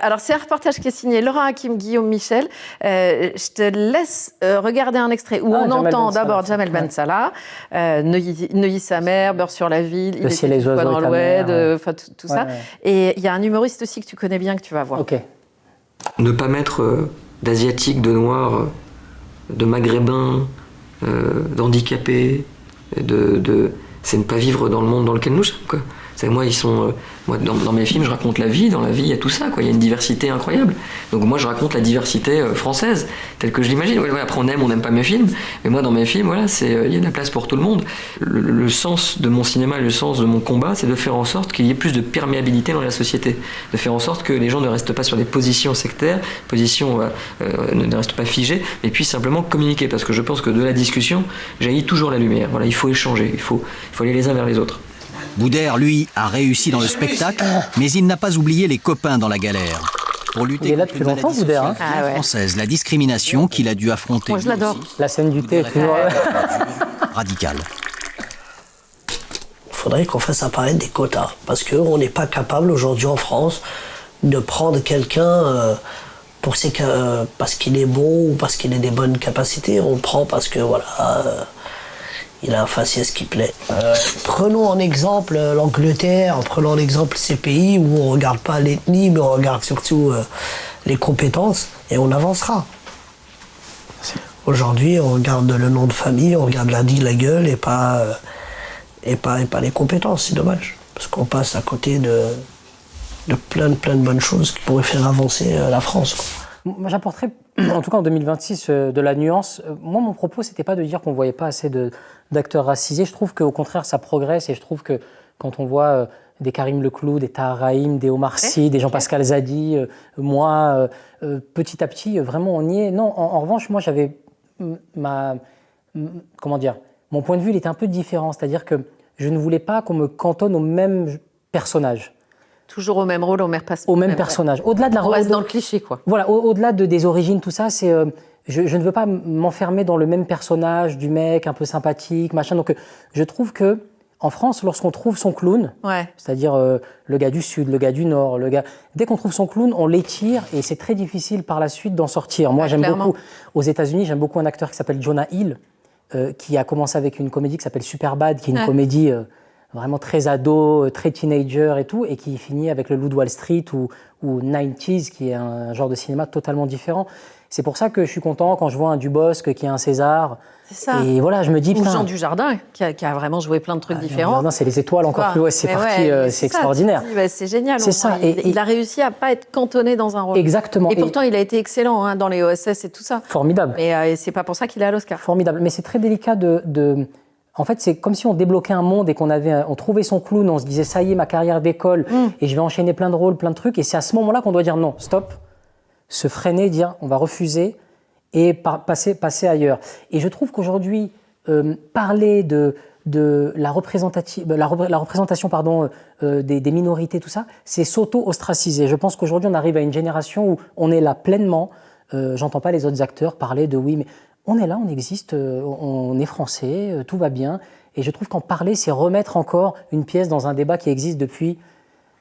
Alors, c'est un reportage qui est signé Laurent Hakim, Guillaume Michel. Je te laisse regarder un extrait où on entend d'abord Jamel Ben Salah, Neuilly sa mère, Beurre sur la ville, Il était une fois dans l'Oued, enfin tout ça. Et il y a un humoriste aussi que tu connais bien, que tu vas voir. Ne pas mettre d'asiatiques, de noirs, de maghrébins, d'handicapés, c'est ne pas vivre dans le monde dans lequel nous sommes, quoi. Moi, dans mes films, je raconte la vie. Dans la vie, il y a tout ça, quoi. Il y a une diversité incroyable. Donc moi, je raconte la diversité française, telle que je l'imagine. Après, on n'aime pas mes films. Mais moi, dans mes films, il y a de la place pour tout le monde. Le sens de mon cinéma, le sens de mon combat, c'est de faire en sorte qu'il y ait plus de perméabilité dans la société. De faire en sorte que les gens ne restent pas sur des positions sectaires, ne restent pas figés, mais puissent simplement communiquer. Parce que je pense que de la discussion jaillit toujours la lumière. Voilà, il faut échanger. Il faut aller les uns vers les autres. Boudère, lui, a réussi dans le spectacle, mais il n'a pas oublié les copains dans la galère. Pour lutter contre une maladie sociale française, la discrimination qu'il a dû affronter. Moi, je l'adore. La scène du thé est toujours radicale. Il faudrait qu'on fasse apparaître des quotas, parce qu'on n'est pas capable aujourd'hui en France de prendre quelqu'un parce qu'il est bon ou parce qu'il a des bonnes capacités. On le prend parce que il a un faciès qui plaît. Prenons en exemple l'Angleterre, prenons en exemple ces pays où on ne regarde pas l'ethnie, mais on regarde surtout les compétences, et on avancera. Aujourd'hui, on regarde le nom de famille, on regarde la gueule, et pas les compétences, c'est dommage. Parce qu'on passe à côté de plein de bonnes choses qui pourraient faire avancer la France, quoi. Moi, j'apporterais, en tout cas en 2026, de la nuance. Moi, mon propos, c'était pas de dire qu'on ne voyait pas assez d'acteurs racisés. Je trouve qu'au contraire, ça progresse, et je trouve que quand on voit des Karim Leclou, des Tahar Rahim, des Omar Sy, des Jean-Pascal Zadi, moi, petit à petit, vraiment, on y est. Non, en revanche, moi, j'avais mon point de vue, il était un peu différent. C'est-à-dire que je ne voulais pas qu'on me cantonne au même personnage. Toujours au même rôle, au même personnage. Au-delà de on reste dans le cliché, quoi. Voilà, au-delà des origines, tout ça, c'est je ne veux pas m'enfermer dans le même personnage du mec un peu sympathique, machin. Donc, je trouve que en France, lorsqu'on trouve son clown, c'est-à-dire le gars du Sud, le gars du Nord, dès qu'on trouve son clown, on l'étire, et c'est très difficile par la suite d'en sortir. Moi, j'aime beaucoup, aux États-Unis, j'aime beaucoup un acteur qui s'appelle Jonah Hill, qui a commencé avec une comédie qui s'appelle Superbad, qui est une comédie vraiment très ado, très teenager et tout, et qui finit avec Le Loup de Wall Street ou 90s, qui est un genre de cinéma totalement différent. C'est pour ça que je suis content quand je vois un Dubosc qui a un César. C'est ça. Et voilà, je me dis, ou Jean Dujardin, qui a vraiment joué plein de trucs différents. Jardin, c'est les étoiles encore plus. C'est parti, c'est extraordinaire. C'est génial. C'est ça. Il a réussi à ne pas être cantonné dans un rôle. Exactement. Et pourtant, il a été excellent dans les OSS et tout ça. Formidable. Mais c'est pas pour ça qu'il est à l'Oscar. Formidable. Mais c'est très délicat En fait, c'est comme si on débloquait un monde et on trouvait son clown, on se disait ça y est, ma carrière décolle et je vais enchaîner plein de rôles, plein de trucs. Et c'est à ce moment-là qu'on doit dire non, stop, se freiner, dire on va refuser et passer ailleurs. Et je trouve qu'aujourd'hui, parler de la représentation des minorités, tout ça, c'est s'auto-ostraciser. Je pense qu'aujourd'hui, on arrive à une génération où on est là pleinement. J'entends pas les autres acteurs parler de oui, mais on est là, on existe, on est français, tout va bien. Et je trouve qu'en parler, c'est remettre encore une pièce dans un débat qui existe depuis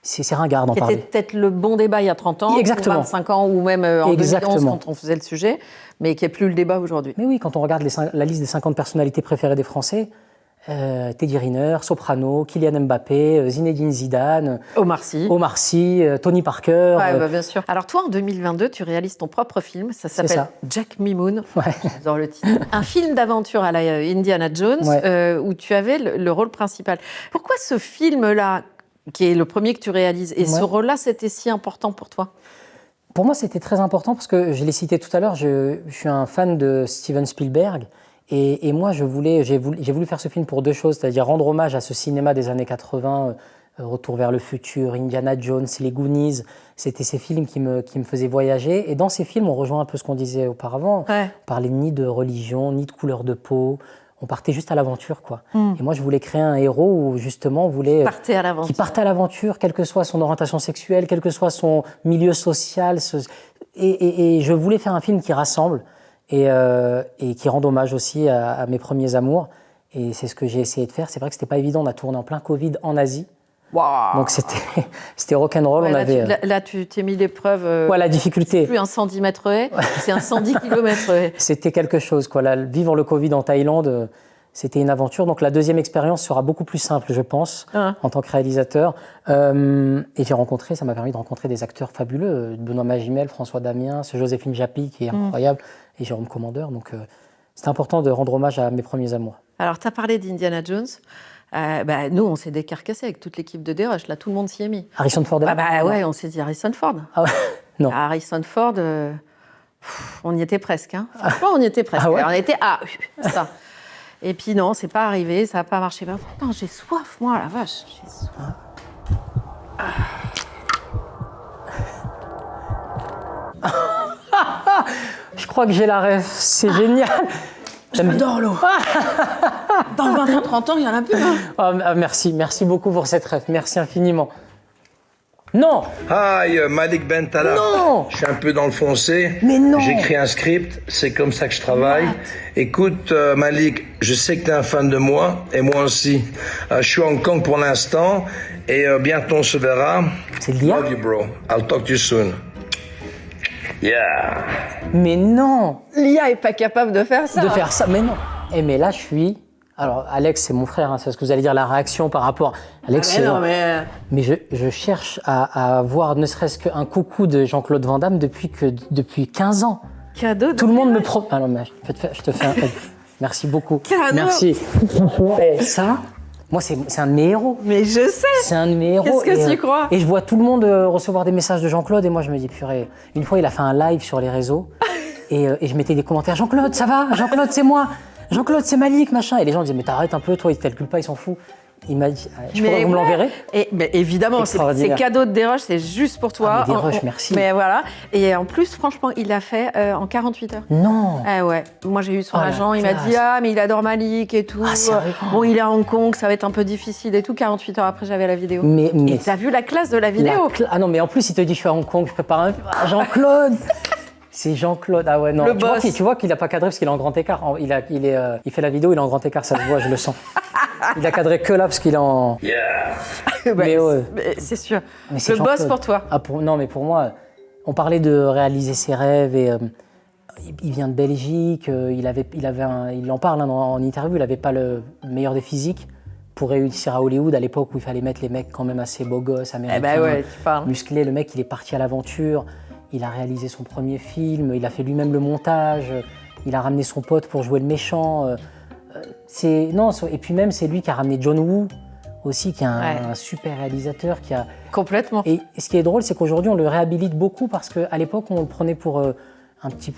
c'est ringard d'en parler. C'était peut-être le bon débat il y a 30 ans, Exactement. ou 25 ans, ou même en 2011 quand on faisait le sujet, mais qui n'est plus le débat aujourd'hui. Mais oui, quand on regarde la liste des 50 personnalités préférées des Français, Teddy Riner, Soprano, Kylian Mbappé, Zinedine Zidane, Omar Sy, Tony Parker. Ouais, bien sûr. Alors toi, en 2022, tu réalises ton propre film. Ça s'appelle Jack Me Moon, dans le titre. Un film d'aventure à la Indiana Jones, où tu avais le rôle principal. Pourquoi ce film-là, qui est le premier que tu réalises, et ce rôle-là, c'était si important pour toi? Pour moi, c'était très important parce que, je l'ai cité tout à l'heure, je suis un fan de Steven Spielberg. Et moi, j'ai voulu faire ce film pour deux choses, c'est-à-dire rendre hommage à ce cinéma des années 80, Retour vers le futur, Indiana Jones, les Goonies. C'était ces films qui me faisaient voyager. Et dans ces films, on rejoint un peu ce qu'on disait auparavant. On parlait ni de religion, ni de couleur de peau. On partait juste à l'aventure, quoi. Et moi, je voulais créer un héros où, justement, on voulait... Qui partait à l'aventure, quelle que soit son orientation sexuelle, quel que soit son milieu social. Et je voulais faire un film qui rassemble et qui rend hommage aussi à mes premiers amours. Et c'est ce que j'ai essayé de faire. C'est vrai que c'était pas évident. On a tourné en plein Covid en Asie. Wow. Donc c'était rock'n'roll. Là, tu t'es mis l'épreuve. La difficulté. C'est plus un 110 mètres haies, c'est un 110 km haies. C'était quelque chose, quoi. Là, vivre le Covid en Thaïlande, c'était une aventure. Donc la deuxième expérience sera beaucoup plus simple, je pense, en tant que réalisateur. Et ça m'a permis de rencontrer des acteurs fabuleux. Benoît Magimel, François Damiens, Joséphine Japy, qui est incroyable, et Jérôme Commandeur. Donc c'est important de rendre hommage à mes premiers amours. Alors, tu as parlé d'Indiana Jones. Nous, on s'est décarcassé avec toute l'équipe de Desroches. Là, tout le monde s'y est mis. Harrison Ford ouais, on s'est dit Harrison Ford. Ah ouais. Non. Harrison Ford, on y était presque. Hein. Franchement, on y était presque. On était ça. Et puis non, c'est pas arrivé, ça n'a pas marché. Putain, j'ai soif, moi, la vache. J'ai soif. Je crois que j'ai la rêve. C'est génial. J'adore l'eau. Dans 20 ans, 30 ans, il y en a plus. Merci beaucoup pour cette rêve. Merci infiniment. Non. Hi, Malik Bentala. Non. Je suis un peu dans le foncé. Mais non. J'écris un script, c'est comme ça que je travaille. Écoute, Malik, je sais que t'es un fan de moi, et moi aussi. Je suis à Hong Kong pour l'instant, et bientôt on se verra. C'est Lia. Love you, bro. I'll talk to you soon. Yeah. Mais non. Lia est pas capable de faire ça. Mais non. Mais là, je suis... Alors, Alex, c'est mon frère, c'est ce que vous allez dire, la réaction par rapport... Alex, mais je cherche à avoir ne serait-ce qu'un coucou de Jean-Claude Van Damme depuis 15 ans. Cadeau. Tout le monde me... Ah non, mais je te fais un... Merci beaucoup. Cadeau. Merci. Et ça, moi, c'est un de mes héros. Mais je sais. C'est un de mes héros. Qu'est-ce que tu crois? Et je vois tout le monde recevoir des messages de Jean-Claude, et moi, je me dis, purée, une fois, il a fait un live sur les réseaux, et je mettais des commentaires, Jean-Claude, ça va? Jean-Claude, c'est moi. Jean-Claude, c'est Malik, machin. Et les gens disaient, mais t'arrêtes un peu, toi, il te calcule pas, il s'en fout. Il m'a dit, vous me l'enverrez? Mais évidemment, c'est cadeau de Desroches, c'est juste pour toi. Desroches, merci. Mais voilà. Et en plus, franchement, il l'a fait en 48 heures. Non. Ouais. Moi, j'ai eu son agent, il m'a dit, mais il adore Malik et tout. Bon, il est à Hong Kong, ça va être un peu difficile et tout. 48 heures après, j'avais la vidéo. Et t'as vu la classe de la vidéo? Ah non, mais en plus, il te dit, je suis à Hong Kong, je prépare un... Jean-Claude. C'est Jean-Claude. Ah ouais, non. Le boss. Tu vois qu'il n'a pas cadré parce qu'il est en grand écart. Il fait la vidéo, il est en grand écart, ça se voit, je le sens. Il a cadré que là parce qu'il est en... Mais c'est sûr. Mais le boss pour toi. Non, mais pour moi, on parlait de réaliser ses rêves et il vient de Belgique. Il en parle en interview, il n'avait pas le meilleur des physiques pour réussir à Hollywood à l'époque où il fallait mettre les mecs quand même assez beaux gosses, américains, musclés. Le mec, il est parti à l'aventure. Il a réalisé son premier film, il a fait lui-même le montage, il a ramené son pote pour jouer le méchant. Et puis même, c'est lui qui a ramené John Woo aussi, qui est un super réalisateur. Complètement. Et ce qui est drôle, c'est qu'aujourd'hui, on le réhabilite beaucoup parce qu'à l'époque, on le prenait pour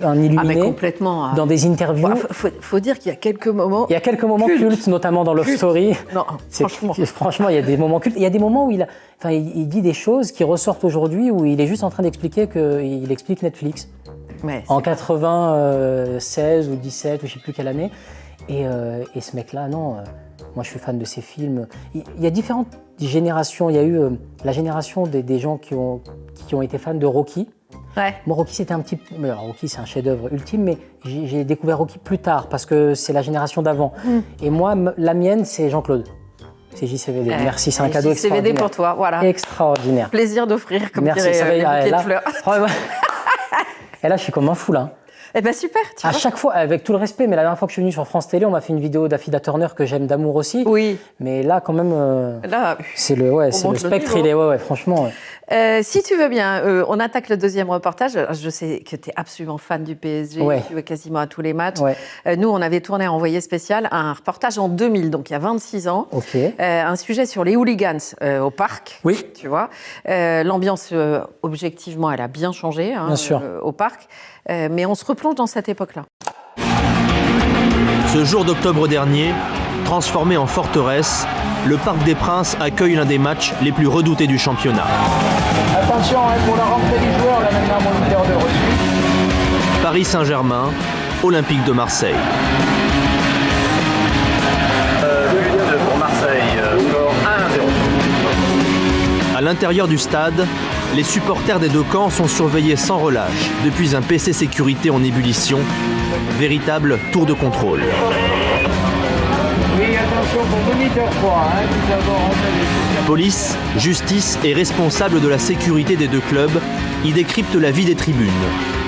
un illuminé. Complètement. Dans des interviews. Faut dire qu'il y a quelques moments. Il y a quelques moments cultes, notamment dans Love Story. Non, franchement, il y a des moments cultes. Il y a des moments où il dit des choses qui ressortent aujourd'hui, où il est juste en train d'expliquer qu'il explique Netflix. En 96 ou 17, ou je ne sais plus quelle année. Et ce mec-là, non, moi je suis fan de ses films. Il y a différentes générations. Il y a eu la génération des gens qui ont été fans de Rocky. Moi, Rocky, c'était un petit peu... Rocky, c'est un chef-d'œuvre ultime, mais j'ai découvert Rocky plus tard, parce que c'est la génération d'avant. Et moi, la mienne, c'est Jean-Claude. C'est JCVD. Merci, c'est un cadeau extraordinaire. JCVD pour toi, voilà. Extraordinaire. Plaisir d'offrir, comme Merci, dirait le bouquet de fleurs. Et là, je suis comme un fou, là. Eh ben super, tu vois. À chaque fois, avec tout le respect, mais la dernière fois que je suis venu sur France Télé, on m'a fait une vidéo d'Affida Turner que j'aime d'amour aussi. Oui. Mais là, quand même, là, c'est le spectre, il est, franchement. Si tu veux bien, on attaque le deuxième reportage. Je sais que tu es absolument fan du PSG, tu vas quasiment à tous les matchs. Nous, on avait tourné à Envoyé spécial un reportage en 2000, donc il y a 26 ans. Un sujet sur les hooligans au parc. Oui. Tu vois. L'ambiance, objectivement, elle a bien changé bien sûr. Au parc. Mais on se replonge dans cette époque-là. Ce jour d'octobre dernier, transformé en forteresse, le Parc des Princes accueille l'un des matchs les plus redoutés du championnat. Attention pour la rentrée des joueurs, là maintenant moniteur de reçu. Paris Saint-Germain, Olympique de Marseille. Pour Marseille, score 1-0. À l'intérieur du stade, les supporters des deux camps sont surveillés sans relâche depuis un PC sécurité en ébullition, véritable tour de contrôle. Oui, attention pour moniteur 3, tout d'abord. Police, justice et responsables de la sécurité des deux clubs y décryptent la vie des tribunes.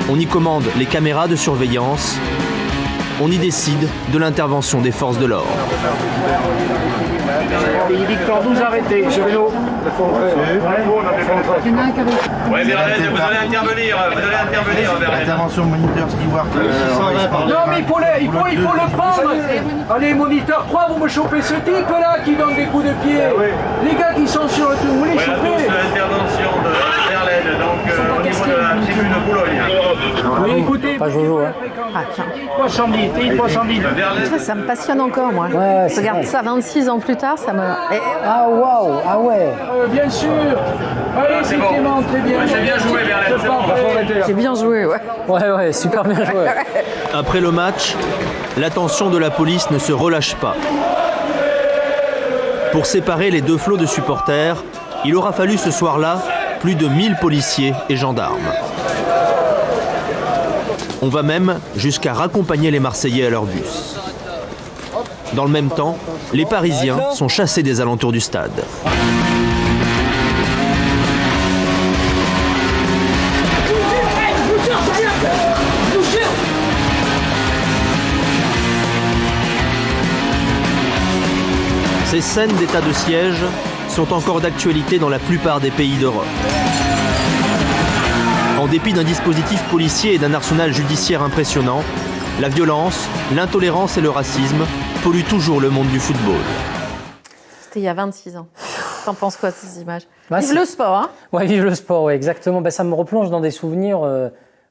On y commande les caméras de surveillance. On y décide de l'intervention des forces de l'ordre. Victor 12 arrêté, sur vélo. Oui, Verlaine, vous allez intervenir, Verlaine. Intervention moniteur steward. Non, mais il faut le prendre. Allez, moniteur 3, vous me chopez ce type là qui donne des coups de pied. Les gars qui sont sur le tour, vous les chopez. L'intervention de Verlaine, donc au niveau de la tribune de Boulogne. Oui, écoutez. Pas Jojo, hein. 310, 310. Ça me passionne encore, moi. Ouais, regarde ça 26 ans plus tard, ça me... Ah waouh, ah ouais. Bien sûr. Allez, c'est Clément, très bien. C'est bien joué, Verlaine. C'est bien joué, ouais. Ouais, super bien joué. Après le match, l'attention de la police ne se relâche pas. Pour séparer les deux flots de supporters, il aura fallu ce soir-là plus de 1000 policiers et gendarmes. On va même jusqu'à raccompagner les Marseillais à leur bus. Dans le même temps, les Parisiens sont chassés des alentours du stade. Ces scènes d'état de siège sont encore d'actualité dans la plupart des pays d'Europe. En dépit d'un dispositif policier et d'un arsenal judiciaire impressionnant, la violence, l'intolérance et le racisme polluent toujours le monde du football. C'était il y a 26 ans. T'en penses quoi de ces images? Vive le sport, hein? Ouais, vive le sport, ouais, exactement. Ça me replonge dans des souvenirs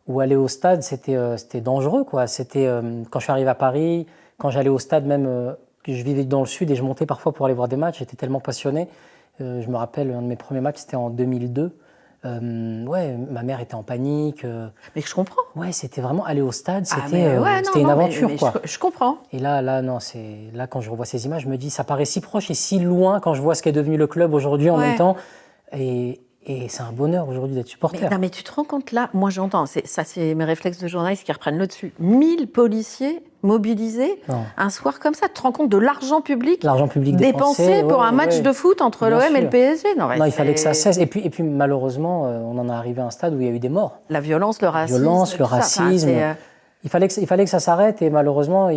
où aller au stade, c'était dangereux, quoi. C'était quand je suis arrivé à Paris, quand j'allais au stade même, je vivais dans le sud et je montais parfois pour aller voir des matchs. J'étais tellement passionné. Je me rappelle, un de mes premiers matchs, c'était en 2002. Ma mère était en panique. Mais je comprends. Ouais, c'était vraiment aller au stade, c'était c'était une aventure, quoi. Je comprends. Et là, quand je revois ces images, je me dis, ça paraît si proche et si loin quand je vois ce qu'est devenu le club aujourd'hui en même temps. Et c'est un bonheur aujourd'hui d'être supporter. Mais tu te rends compte là, moi j'entends, c'est mes réflexes de journaliste qui reprennent le dessus. 1000 policiers mobilisés un soir comme ça. Tu te rends compte de l'argent public dépensé pour un match de foot entre l'OM et le PSG? Non, il fallait que ça cesse. Et puis malheureusement, on en est arrivé à un stade où il y a eu des morts. La violence, le racisme. Il fallait que ça s'arrête et malheureusement,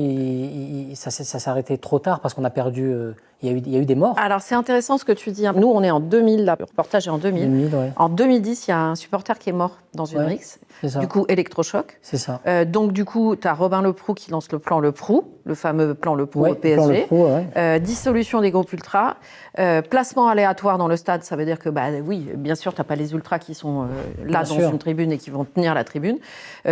ça s'est arrêté trop tard parce qu'on a perdu. Il y a eu des morts. Alors c'est intéressant ce que tu dis. Nous, on est en 2000, le reportage est en 2000. En 2010, il y a un supporter qui est mort dans une rixe. Du coup, électrochoc. C'est ça. Donc du coup, tu as Robin Leproux qui lance le plan Leproux, le fameux plan Leproux au PSG. Dissolution des groupes ultras. Placement aléatoire dans le stade, ça veut dire que, oui, bien sûr, tu n'as pas les ultras qui sont là dans une tribune et qui vont tenir la tribune.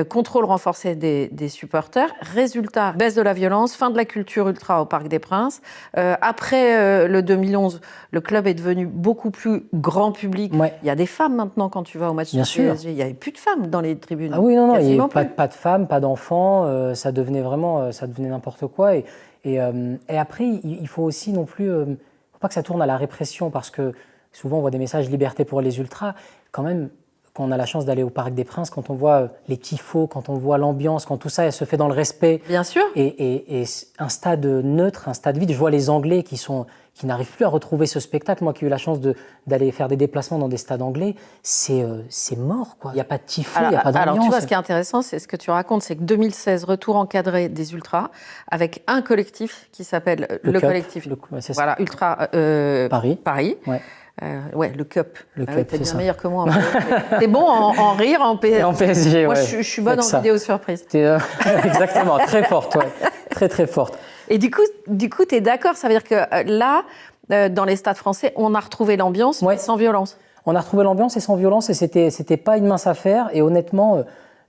Contrôle renforcé des supporters. Résultat, baisse de la violence, fin de la culture ultra au Parc des Princes. Après le 2011, le club est devenu beaucoup plus grand public. Il y a des femmes maintenant quand tu vas au match du PSG. Il n'y avait plus de femmes dans les tribunes. Ah oui, non, il n'y avait pas de femmes, pas d'enfants. Ça devenait vraiment n'importe quoi. Et après, il faut aussi non plus... faut pas que ça tourne à la répression parce que souvent on voit des messages liberté pour les ultras. Quand même, quand on a la chance d'aller au Parc des Princes, quand on voit les tifos, quand on voit l'ambiance, quand tout ça se fait dans le respect. Bien sûr. Et un stade neutre, un stade vide. Je vois les Anglais qui n'arrivent plus à retrouver ce spectacle. Moi qui ai eu la chance d'aller faire des déplacements dans des stades anglais, c'est mort, quoi. Il n'y a pas de tifo, il n'y a pas d'ambiance. Alors tu vois, ce qui est intéressant, c'est ce que tu racontes, c'est que 2016, retour encadré des Ultras, avec un collectif qui s'appelle le collectif. Voilà, Ultra Paris. Ouais. Le Cup. T'es bien meilleur que moi. T'es bon en rire, en PSG. En PSG, moi, je suis bonne en vidéo surprise. Exactement, très forte, très très forte. Et du coup, t'es d'accord? Ça veut dire que là, dans les stades français, on a retrouvé l'ambiance, mais sans violence. On a retrouvé l'ambiance et sans violence, et c'était pas une mince affaire. Et honnêtement,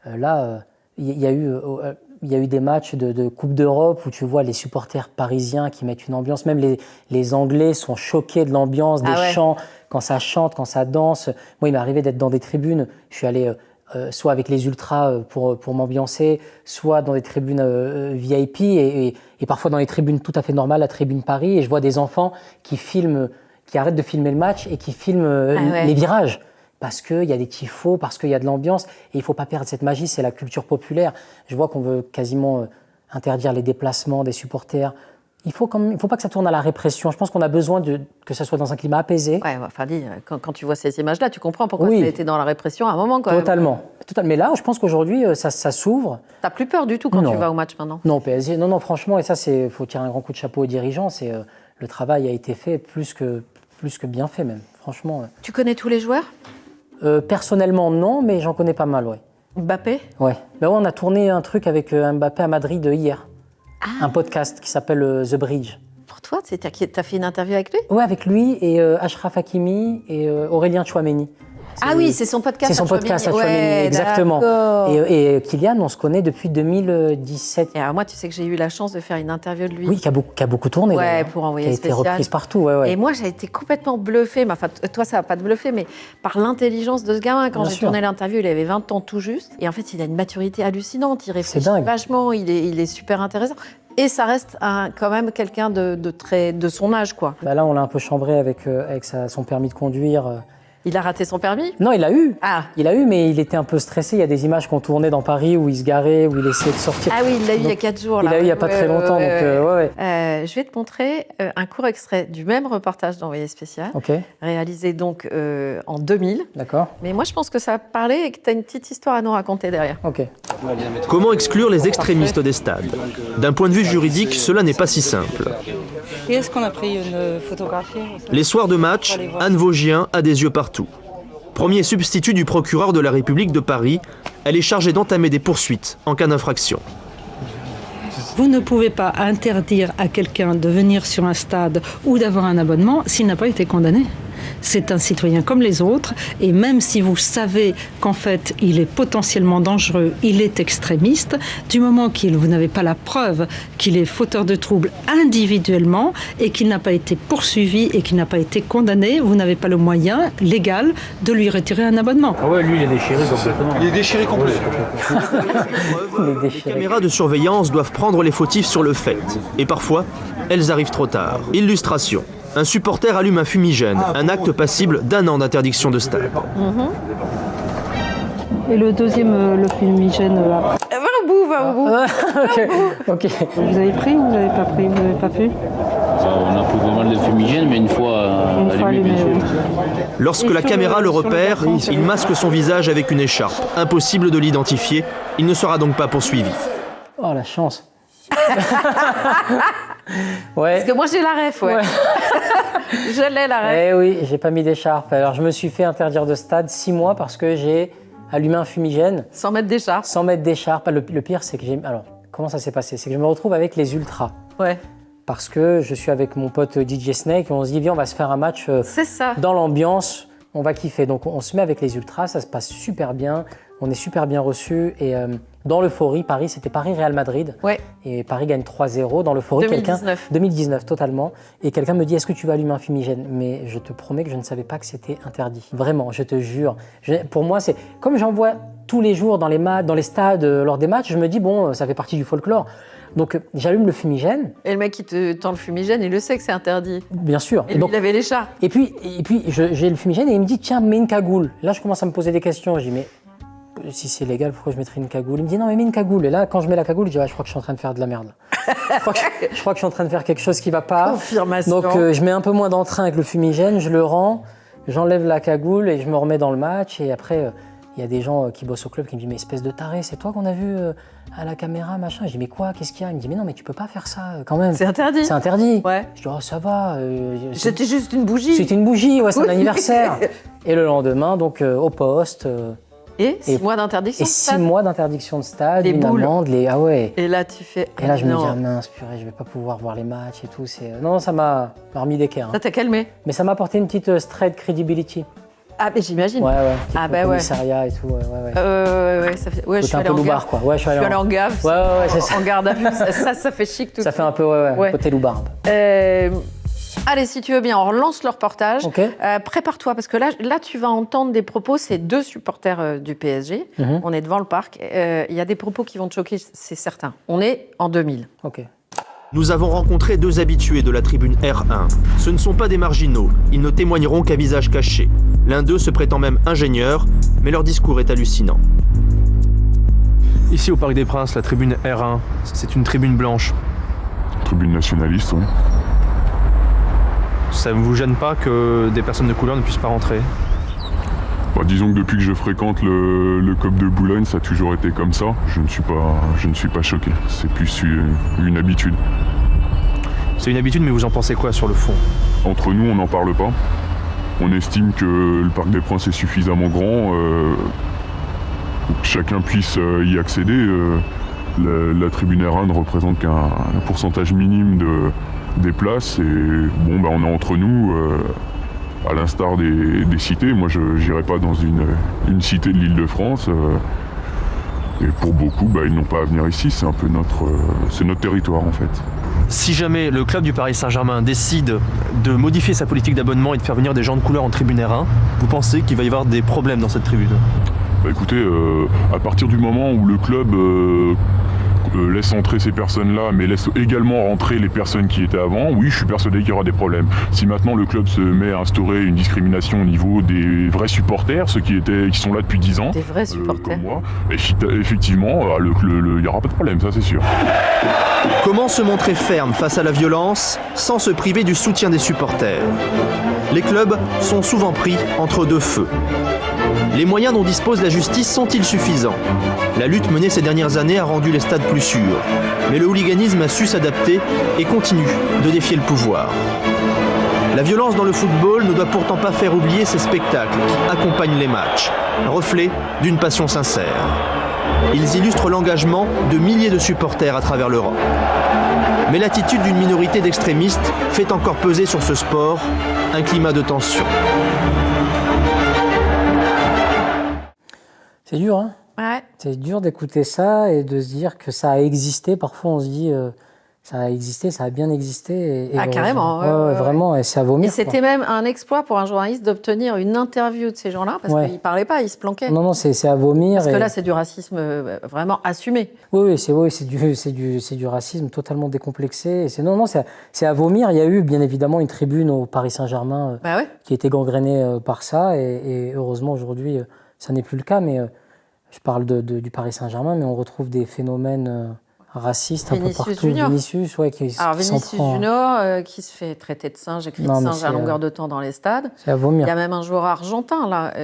là, il y a eu des matchs de Coupe d'Europe où tu vois les supporters parisiens qui mettent une ambiance. Même les Anglais sont choqués de l'ambiance, des chants, quand ça chante, quand ça danse. Moi, il m'est arrivé d'être dans des tribunes. Je suis allé soit avec les Ultras pour m'ambiancer, soit dans des tribunes VIP et parfois dans les tribunes tout à fait normales, la tribune Paris. Et je vois des enfants qui arrêtent de filmer le match et qui filment les virages. Parce qu'il y a des tifos, parce qu'il y a de l'ambiance. Et il ne faut pas perdre cette magie, c'est la culture populaire. Je vois qu'on veut quasiment interdire les déplacements des supporters. Il faut pas que ça tourne à la répression. Je pense qu'on a besoin que ça soit dans un climat apaisé. Ouais, enfin, quand tu vois ces images-là, tu comprends pourquoi ça a été dans la répression à un moment. Totalement. Mais là, je pense qu'aujourd'hui, ça s'ouvre. T'as plus peur du tout quand tu vas au match maintenant? Non, PSG, non, franchement, et ça, faut tirer un grand coup de chapeau aux dirigeants. Le travail a été fait plus que bien fait même, franchement. Tu connais tous les joueurs? Personnellement, non, mais j'en connais pas mal, ouais. Mbappé? Ouais. On a tourné un truc avec Mbappé à Madrid hier. Un podcast qui s'appelle The Bridge. Pour toi, t'as fait une interview avec lui? Ouais, avec lui et Achraf Hakimi et Aurélien Tchouameni. Ah oui, c'est son podcast. C'est son podcast à Tchouameni, exactement. Et Kylian, on se connaît depuis 2017. Et alors moi, tu sais que j'ai eu la chance de faire une interview de lui. Oui, qui a beaucoup tourné. Ouais, pour envoyer spécial. Qui a été reprise partout. Et moi, j'ai été complètement bluffée. Enfin, toi, ça va pas te bluffer, mais par l'intelligence de ce gamin. Quand j'ai tourné l'interview, il avait 20 ans tout juste. Et en fait, il a une maturité hallucinante. Il réfléchit vachement. Il est super intéressant. Et ça reste quand même quelqu'un de son âge, quoi. Là, on l'a un peu chambré avec son permis de conduire. Il a raté son permis? Non, il l'a eu. Ah. Il a eu, mais il était un peu stressé. Il y a des images qu'on tournait dans Paris où il se garait, où il essayait de sortir. Ah oui, il l'a eu il y a 4 jours. Il l'a eu il n'y a pas très longtemps. Je vais te montrer un court extrait du même reportage d'Envoyé spécial, réalisé donc en 2000. D'accord. Mais moi, je pense que ça va parler et que tu as une petite histoire à nous raconter derrière. Ok. Comment exclure les extrémistes des stades? D'un point de vue juridique, cela n'est pas si simple. Et est-ce qu'on a pris une photographie? Les soirs de match, Anne Vaugien a des yeux partout. Premier substitut du procureur de la République de Paris, elle est chargée d'entamer des poursuites en cas d'infraction. Vous ne pouvez pas interdire à quelqu'un de venir sur un stade ou d'avoir un abonnement s'il n'a pas été condamné. C'est un citoyen comme les autres, et même si vous savez qu'en fait il est potentiellement dangereux, il est extrémiste, du moment vous n'avez pas la preuve qu'il est fauteur de troubles individuellement et qu'il n'a pas été poursuivi et qu'il n'a pas été condamné, vous n'avez pas le moyen légal de lui retirer un abonnement. Ah ouais, lui il est déchiré complètement. Il est déchiré complètement. Les caméras de surveillance doivent prendre les fautifs sur le fait, et parfois elles arrivent trop tard. Illustration. Un supporter allume un fumigène, un acte passible d'1 an d'interdiction de stade. Et le deuxième, le fumigène... Va au bout. Ok. Vous avez pris ou vous n'avez pas pris? Vous n'avez pas pu? On a pris pas mal de fumigènes, mais une fois allumé, bien sûr. Lorsque la caméra le repère, il masque son visage avec une écharpe. Impossible de l'identifier, il ne sera donc pas poursuivi. Oh, la chance. Parce que moi j'ai la ref, je l'ai la ref. Eh oui, j'ai pas mis d'écharpe. Alors je me suis fait interdire de stade 6 mois parce que j'ai allumé un fumigène. Sans mettre d'écharpe. Sans mettre d'écharpe. Le pire, c'est que Alors, comment ça s'est passé? C'est que je me retrouve avec les Ultras. Ouais. Parce que je suis avec mon pote DJ Snake et on se dit, viens, on va se faire un match dans l'ambiance. On va kiffer. Donc on se met avec les Ultras, ça se passe super bien. On est super bien reçus et dans l'euphorie, c'était Paris-Real Madrid. Ouais. Et Paris gagne 3-0 dans l'euphorie. 2019, totalement. Et quelqu'un me dit, est-ce que tu vas allumer un fumigène? Mais je te promets que je ne savais pas que c'était interdit. Vraiment, je te jure. Pour moi, c'est comme j'en vois tous les jours dans les stades, lors des matchs, je me dis, bon, ça fait partie du folklore. Donc j'allume le fumigène. Et le mec qui te tend le fumigène, il le sait que c'est interdit. Bien sûr. Et lui, il avait les chats. Et puis j'ai le fumigène et il me dit tiens, mets une cagoule. Là je commence à me poser des questions. Je dis mais si c'est légal, pourquoi je mettrais une cagoule? Il me dit non mais mets une cagoule. Et là quand je mets la cagoule, je dis je crois que je suis en train de faire de la merde. je crois que je suis en train de faire quelque chose qui va pas. Confirmation. Donc je mets un peu moins d'entrain avec le fumigène, je le rends, j'enlève la cagoule et je me remets dans le match. Et après il y a des gens qui bossent au club qui me disent mais espèce de taré, c'est toi qu'on a vu à la caméra machin. Je dis mais quoi, qu'est-ce qu'il y a? Il me dit mais non mais tu peux pas faire ça quand même. C'est interdit. C'est interdit. Ouais. Je dis oh ça va. C'était juste une bougie. C'était une bougie, ouais, c'est un anniversaire. Et le lendemain donc au poste. Et 6 mois d'interdiction de stade. 6 mois d'interdiction de stade, les une boules. amende, ah ouais. Et là tu fais. Et là je me dis ah mince purée, je vais pas pouvoir voir les matchs et tout. Non ça m'a remis d'équerre. Ça t'a calmé. Mais ça m'a apporté une petite street credibility. Ah mais j'imagine. Ouais. Ah bah ouais. Commissariat et tout. Ouais. Ça fait. Ouais, je suis allée en loupard, quoi. Ouais, je suis allé en gaffe. Ouais, c'est ça. En garde à vue. ça fait chic tout. Ça fait un peu côté loupard. Allez, si tu veux bien, on relance le reportage. Okay. Prépare-toi, parce que là, tu vas entendre des propos. C'est 2 supporters du PSG. Mm-hmm. On est devant le parc. Il y a des propos qui vont te choquer, c'est certain. On est en 2000. Ok. Nous avons rencontré 2 habitués de la tribune R1. Ce ne sont pas des marginaux, ils ne témoigneront qu'à visage caché. L'un d'eux se prétend même ingénieur, mais leur discours est hallucinant. Ici au Parc des Princes, la tribune R1, c'est une tribune blanche. Tribune nationaliste, oui. Ça ne vous gêne pas que des personnes de couleur ne puissent pas rentrer? Disons que depuis que je fréquente le COP de Boulogne, ça a toujours été comme ça. Je ne suis pas choqué. C'est plus une habitude. C'est une habitude, mais vous en pensez quoi sur le fond? Entre nous, on n'en parle pas. On estime que le Parc des Princes est suffisamment grand pour que chacun puisse y accéder. La tribune R1 ne représente qu'un pourcentage minime des places. Et bon, on est entre nous. À l'instar des cités, moi je n'irai pas dans une cité de l'Île-de-France. Et pour beaucoup, ils n'ont pas à venir ici, c'est un peu notre territoire en fait. Si jamais le club du Paris Saint-Germain décide de modifier sa politique d'abonnement et de faire venir des gens de couleur en tribune R1, vous pensez qu'il va y avoir des problèmes dans cette tribune? Écoutez, à partir du moment où le club laisse entrer ces personnes-là, mais laisse également rentrer les personnes qui étaient avant, oui, je suis persuadé qu'il y aura des problèmes. Si maintenant le club se met à instaurer une discrimination au niveau des vrais supporters, ceux qui sont là depuis 10 ans, des vrais supporters, comme moi, effectivement, il n'y aura pas de problème, ça c'est sûr. Comment se montrer ferme face à la violence sans se priver du soutien des supporters? Les clubs sont souvent pris entre 2 feux. Les moyens dont dispose la justice sont-ils suffisants? La lutte menée ces dernières années a rendu les stades plus sûrs. Mais le hooliganisme a su s'adapter et continue de défier le pouvoir. La violence dans le football ne doit pourtant pas faire oublier ces spectacles qui accompagnent les matchs, reflet d'une passion sincère. Ils illustrent l'engagement de milliers de supporters à travers l'Europe. Mais l'attitude d'une minorité d'extrémistes fait encore peser sur ce sport un climat de tension. C'est dur, hein? Ouais. C'est dur d'écouter ça et de se dire que ça a existé. Parfois, on se dit ça a existé, ça a bien existé. Et carrément. Ouais, vraiment, et c'est à vomir. Et c'était même un exploit pour un journaliste d'obtenir une interview de ces gens-là, parce qu'ils ne parlaient pas, ils se planquaient. Non, c'est à vomir. Parce que là, c'est du racisme vraiment assumé. Oui, c'est du racisme totalement décomplexé. C'est à vomir. Il y a eu, bien évidemment, une tribune au Paris Saint-Germain qui était gangrénée par ça. Et heureusement, aujourd'hui, ça n'est plus le cas. Mais je parle du Paris Saint-Germain, mais on retrouve des phénomènes racistes un peu partout. Junior. Vinicius Junior qui se fait traiter de singe, écrit de singe à longueur de temps dans les stades. C'est à vomir. Il y a même un joueur argentin là.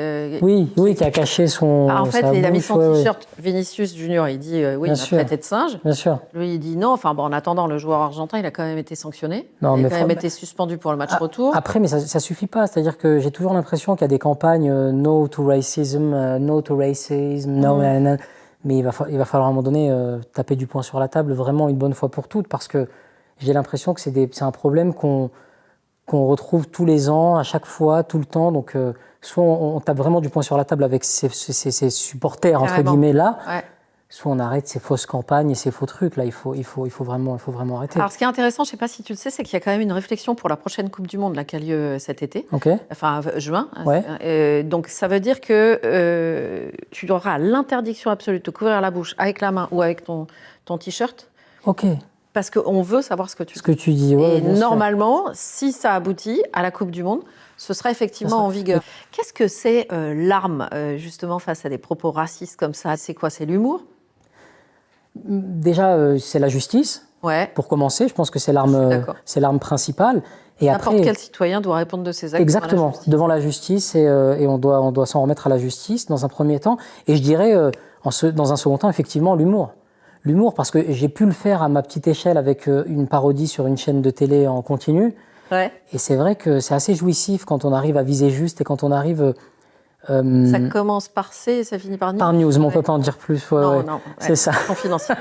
Oui, qui a caché son. En fait, il a mis son t-shirt. Vinicius Junior, il dit il m'a traité de singe. Bien sûr. Lui, il dit non. Enfin bon, en attendant, le joueur argentin, il a quand même été sanctionné. Il a quand même été suspendu pour le match retour. Après, mais ça suffit pas. C'est-à-dire que j'ai toujours l'impression qu'il y a des campagnes no to racism, no. Mais il va falloir à un moment donné taper du poing sur la table vraiment une bonne fois pour toutes, parce que j'ai l'impression que c'est un problème qu'on retrouve tous les ans, à chaque fois, tout le temps. Donc soit on tape vraiment du poing sur la table avec ces supporters, entre guillemets, là, soit on arrête ces fausses campagnes et ces faux trucs. Là, il faut vraiment arrêter. Alors, ce qui est intéressant, je ne sais pas si tu le sais, c'est qu'il y a quand même une réflexion pour la prochaine Coupe du Monde là, qui a lieu cet été, enfin juin. Ouais. Donc, ça veut dire que tu auras l'interdiction absolue de te couvrir la bouche avec la main ou avec ton t-shirt Ok. Parce qu'on veut savoir ce que tu dis. Ce que tu dis, ouais. Et normalement, si ça aboutit à la Coupe du Monde, ce sera effectivement en vigueur. Qu'est-ce que c'est l'arme, justement, face à des propos racistes comme ça? C'est quoi? C'est l'humour? Déjà, c'est la justice. Ouais. Pour commencer, je pense que c'est l'arme principale. Et n'importe après, quel citoyen doit répondre de ses actes exactement, devant la justice, et on doit s'en remettre à la justice dans un premier temps. Et je dirais, dans un second temps, effectivement, l'humour. L'humour, parce que j'ai pu le faire à ma petite échelle avec une parodie sur une chaîne de télé en continu. Ouais. Et c'est vrai que c'est assez jouissif quand on arrive à viser juste et quand on arrive... ça commence par C et ça finit par news. Par news, mais on ne peut pas en dire plus. Non, c'est ça. Confidentiel.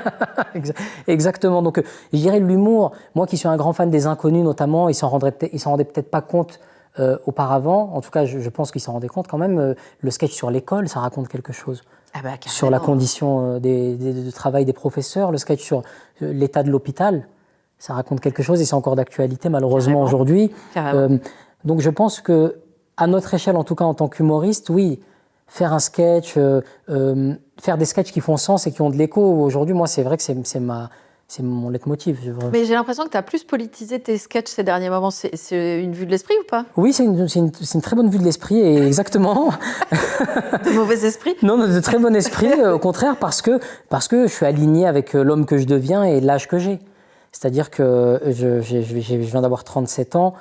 Exactement. Donc, je dirais l'humour. Moi qui suis un grand fan des Inconnus, notamment, ils s'en rendaient peut-être pas compte auparavant. En tout cas, je pense qu'ils s'en rendaient compte quand même. Le sketch sur l'école, ça raconte quelque chose. Sur la condition de travail des professeurs, le sketch sur l'état de l'hôpital, ça raconte quelque chose et c'est encore d'actualité malheureusement aujourd'hui. Donc je pense que à notre échelle, en tout cas en tant qu'humoriste, oui, faire un sketch, faire des sketchs qui font sens et qui ont de l'écho. Aujourd'hui, moi, c'est vrai que c'est mon leitmotiv. Mais j'ai l'impression que tu as plus politisé tes sketchs ces derniers moments. C'est une vue de l'esprit ou pas? Oui, c'est une très bonne vue de l'esprit, et exactement. De mauvais esprit? Non, de très bon esprit, au contraire, parce que je suis aligné avec l'homme que je deviens et l'âge que j'ai. C'est-à-dire que je viens d'avoir 37 ans,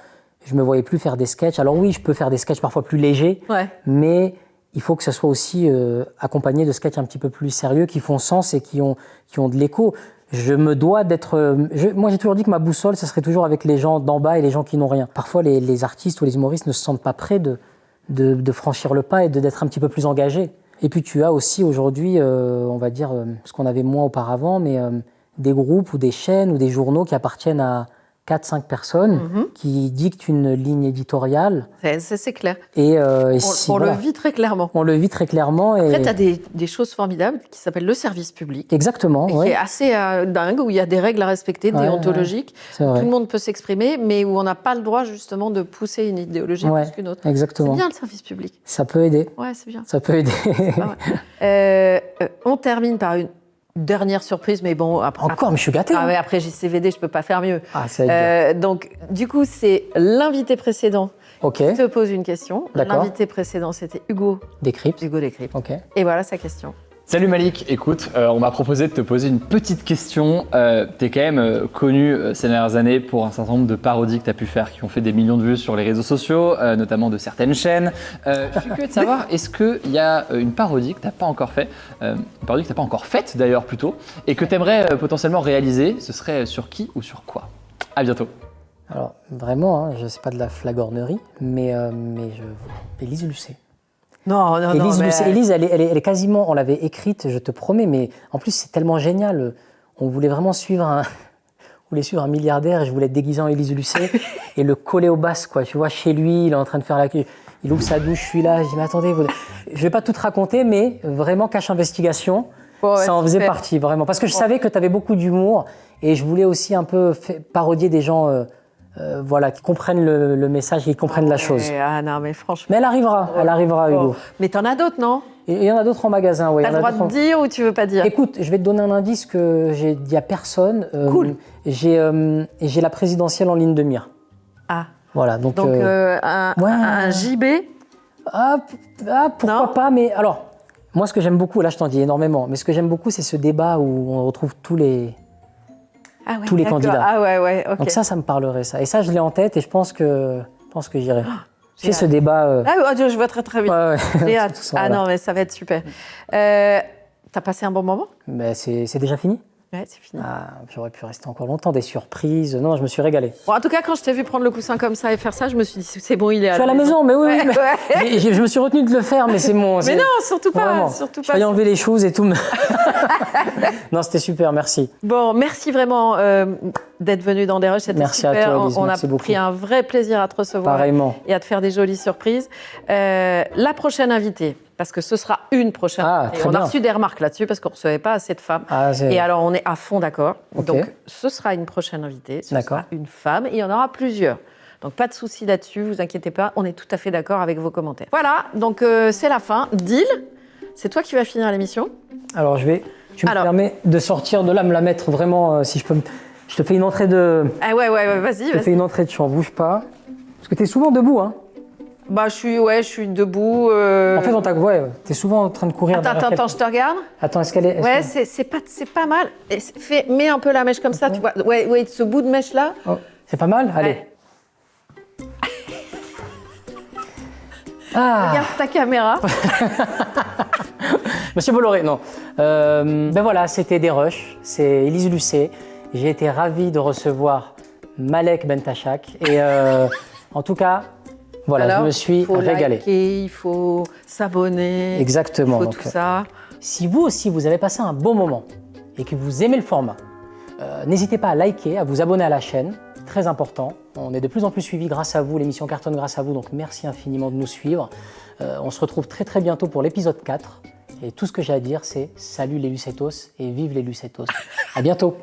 je me voyais plus faire des sketchs. Alors oui, je peux faire des sketchs parfois plus légers, mais il faut que ce soit aussi accompagné de sketchs un petit peu plus sérieux, qui font sens et qui ont de l'écho. Je me dois d'être... moi, j'ai toujours dit que ma boussole, ça serait toujours avec les gens d'en bas et les gens qui n'ont rien. Parfois, les artistes ou les humoristes ne se sentent pas prêts de franchir le pas et d'être un petit peu plus engagés. Et puis, tu as aussi aujourd'hui, on va dire, ce qu'on avait moins auparavant, mais des groupes ou des chaînes ou des journaux qui appartiennent à 4-5 personnes qui dictent une ligne éditoriale. C'est clair. Et on le vit très clairement. On le vit très clairement. Et... Après, tu as des choses formidables qui s'appellent le service public. Exactement. Qui est assez dingue, où il y a des règles à respecter, déontologiques. Tout le monde peut s'exprimer, mais où on n'a pas le droit justement de pousser une idéologie plus qu'une autre. Exactement. C'est bien le service public. Ça peut aider. Ouais, c'est bien. Ça peut aider. On termine par une dernière surprise, mais bon... Mais je suis gâté. Après JCVD, je ne peux pas faire mieux. Ça donc, du coup, c'est l'invité précédent qui te pose une question. D'accord. L'invité précédent, c'était Hugo Décrypte. Et voilà sa question. Salut Malik, écoute, on m'a proposé de te poser une petite question. Tu es quand même connu ces dernières années pour un certain nombre de parodies que tu as pu faire qui ont fait des millions de vues sur les réseaux sociaux, notamment de certaines chaînes. Je suis curieux de savoir, est-ce qu'il y a une parodie que tu n'as pas encore fait, une parodie que tu n'as pas encore faite d'ailleurs plutôt, et que tu aimerais potentiellement réaliser? Ce serait sur qui ou sur quoi? À bientôt. Alors vraiment, je ne sais pas de la flagornerie, mais Élise Lucet. Non. Élise, elle est quasiment, on l'avait écrite, je te promets, mais en plus c'est tellement génial. On voulait vraiment suivre un milliardaire et je voulais être déguisé en Élise Lucet et le coller au basque, quoi. Tu vois, chez lui, il est en train de faire il ouvre sa douche, je suis là, je dis mais attendez, je vais pas tout te raconter, mais vraiment cache investigation, ça en faisait partie vraiment, parce que je savais que tu avais beaucoup d'humour et je voulais aussi un peu parodier des gens. Qui comprennent le message, qui comprennent la chose. Non, mais franchement. Mais elle arrivera, Hugo. Mais t'en as d'autres, non? Il y en a d'autres en magasin, oui. T'as le droit de dire ou tu veux pas dire? Écoute, je vais te donner un indice que j'ai dit à personne. Cool. J'ai la présidentielle en ligne de mire. Ah. Voilà, donc un JB? Pourquoi pas, mais alors, moi ce que j'aime beaucoup, là je t'en dis énormément, mais ce que j'aime beaucoup, c'est ce débat où on retrouve tous les candidats. Okay. Donc ça me parlerait, ça. Et ça, je l'ai en tête et je pense que j'irai. C'est ce débat... je vois très très bien. J'ai hâte. Non, mais ça va être super. T'as passé un bon moment? C'est déjà fini? Ouais, c'est fini. J'aurais pu rester encore longtemps, des surprises. Non, je me suis régalé. Bon, en tout cas, quand je t'ai vu prendre le coussin comme ça et faire ça, je me suis dit, c'est bon, il est à la maison. Mais oui, je me suis retenu de le faire, mais c'est mon... Mais non, surtout pas. Je failli enlever les choses et tout. Non, c'était super, merci. Bon, merci vraiment d'être venu dans Des Rushs. C'était super. Merci à toi, Elise, on a pris un vrai plaisir à te recevoir. Pareillement. Et à te faire des jolies surprises. La prochaine invitée, parce que ce sera une prochaine. On a reçu des remarques là-dessus parce qu'on ne recevait pas assez de femmes. Et alors, on est à fond d'accord. Donc, ce sera une prochaine invitée. Ce sera une femme. Et il y en aura plusieurs. Donc, pas de souci là-dessus. Vous inquiétez pas. On est tout à fait d'accord avec vos commentaires. Voilà. Donc, c'est la fin. Deal. C'est toi qui vas finir l'émission. Alors, je vais tu me permets de sortir de là, me la mettre vraiment, si je peux. Je te fais une entrée de. Ah ouais, vas-y. Je te fais une entrée de champ, bouge pas. Parce que tu es souvent debout, hein. Bah, je suis debout. En fait, tu es souvent en train de courir. Attends, je te regarde. Attends, est-ce qu'elle est. Ouais, c'est pas mal. Mets un peu la mèche comme ça, tu vois. Ouais, ce bout de mèche là. Oh, c'est pas mal. Allez. Regarde ta caméra. Monsieur Bolloré, non. Ben voilà, c'était des rushs. C'est Élise Lucet. J'ai été ravi de recevoir Malek Bentachak. Et en tout cas, voilà, alors, je me suis régalé. Liker, il faut s'abonner. Exactement. Il faut tout ça. Si vous aussi, vous avez passé un bon moment et que vous aimez le format, n'hésitez pas à liker, à vous abonner à la chaîne. Très important. On est de plus en plus suivis grâce à vous. L'émission cartonne grâce à vous. Donc, merci infiniment de nous suivre. On se retrouve très, très bientôt pour l'épisode 4. Et tout ce que j'ai à dire, c'est salut les Lucettos et vive les Lucettos. À bientôt.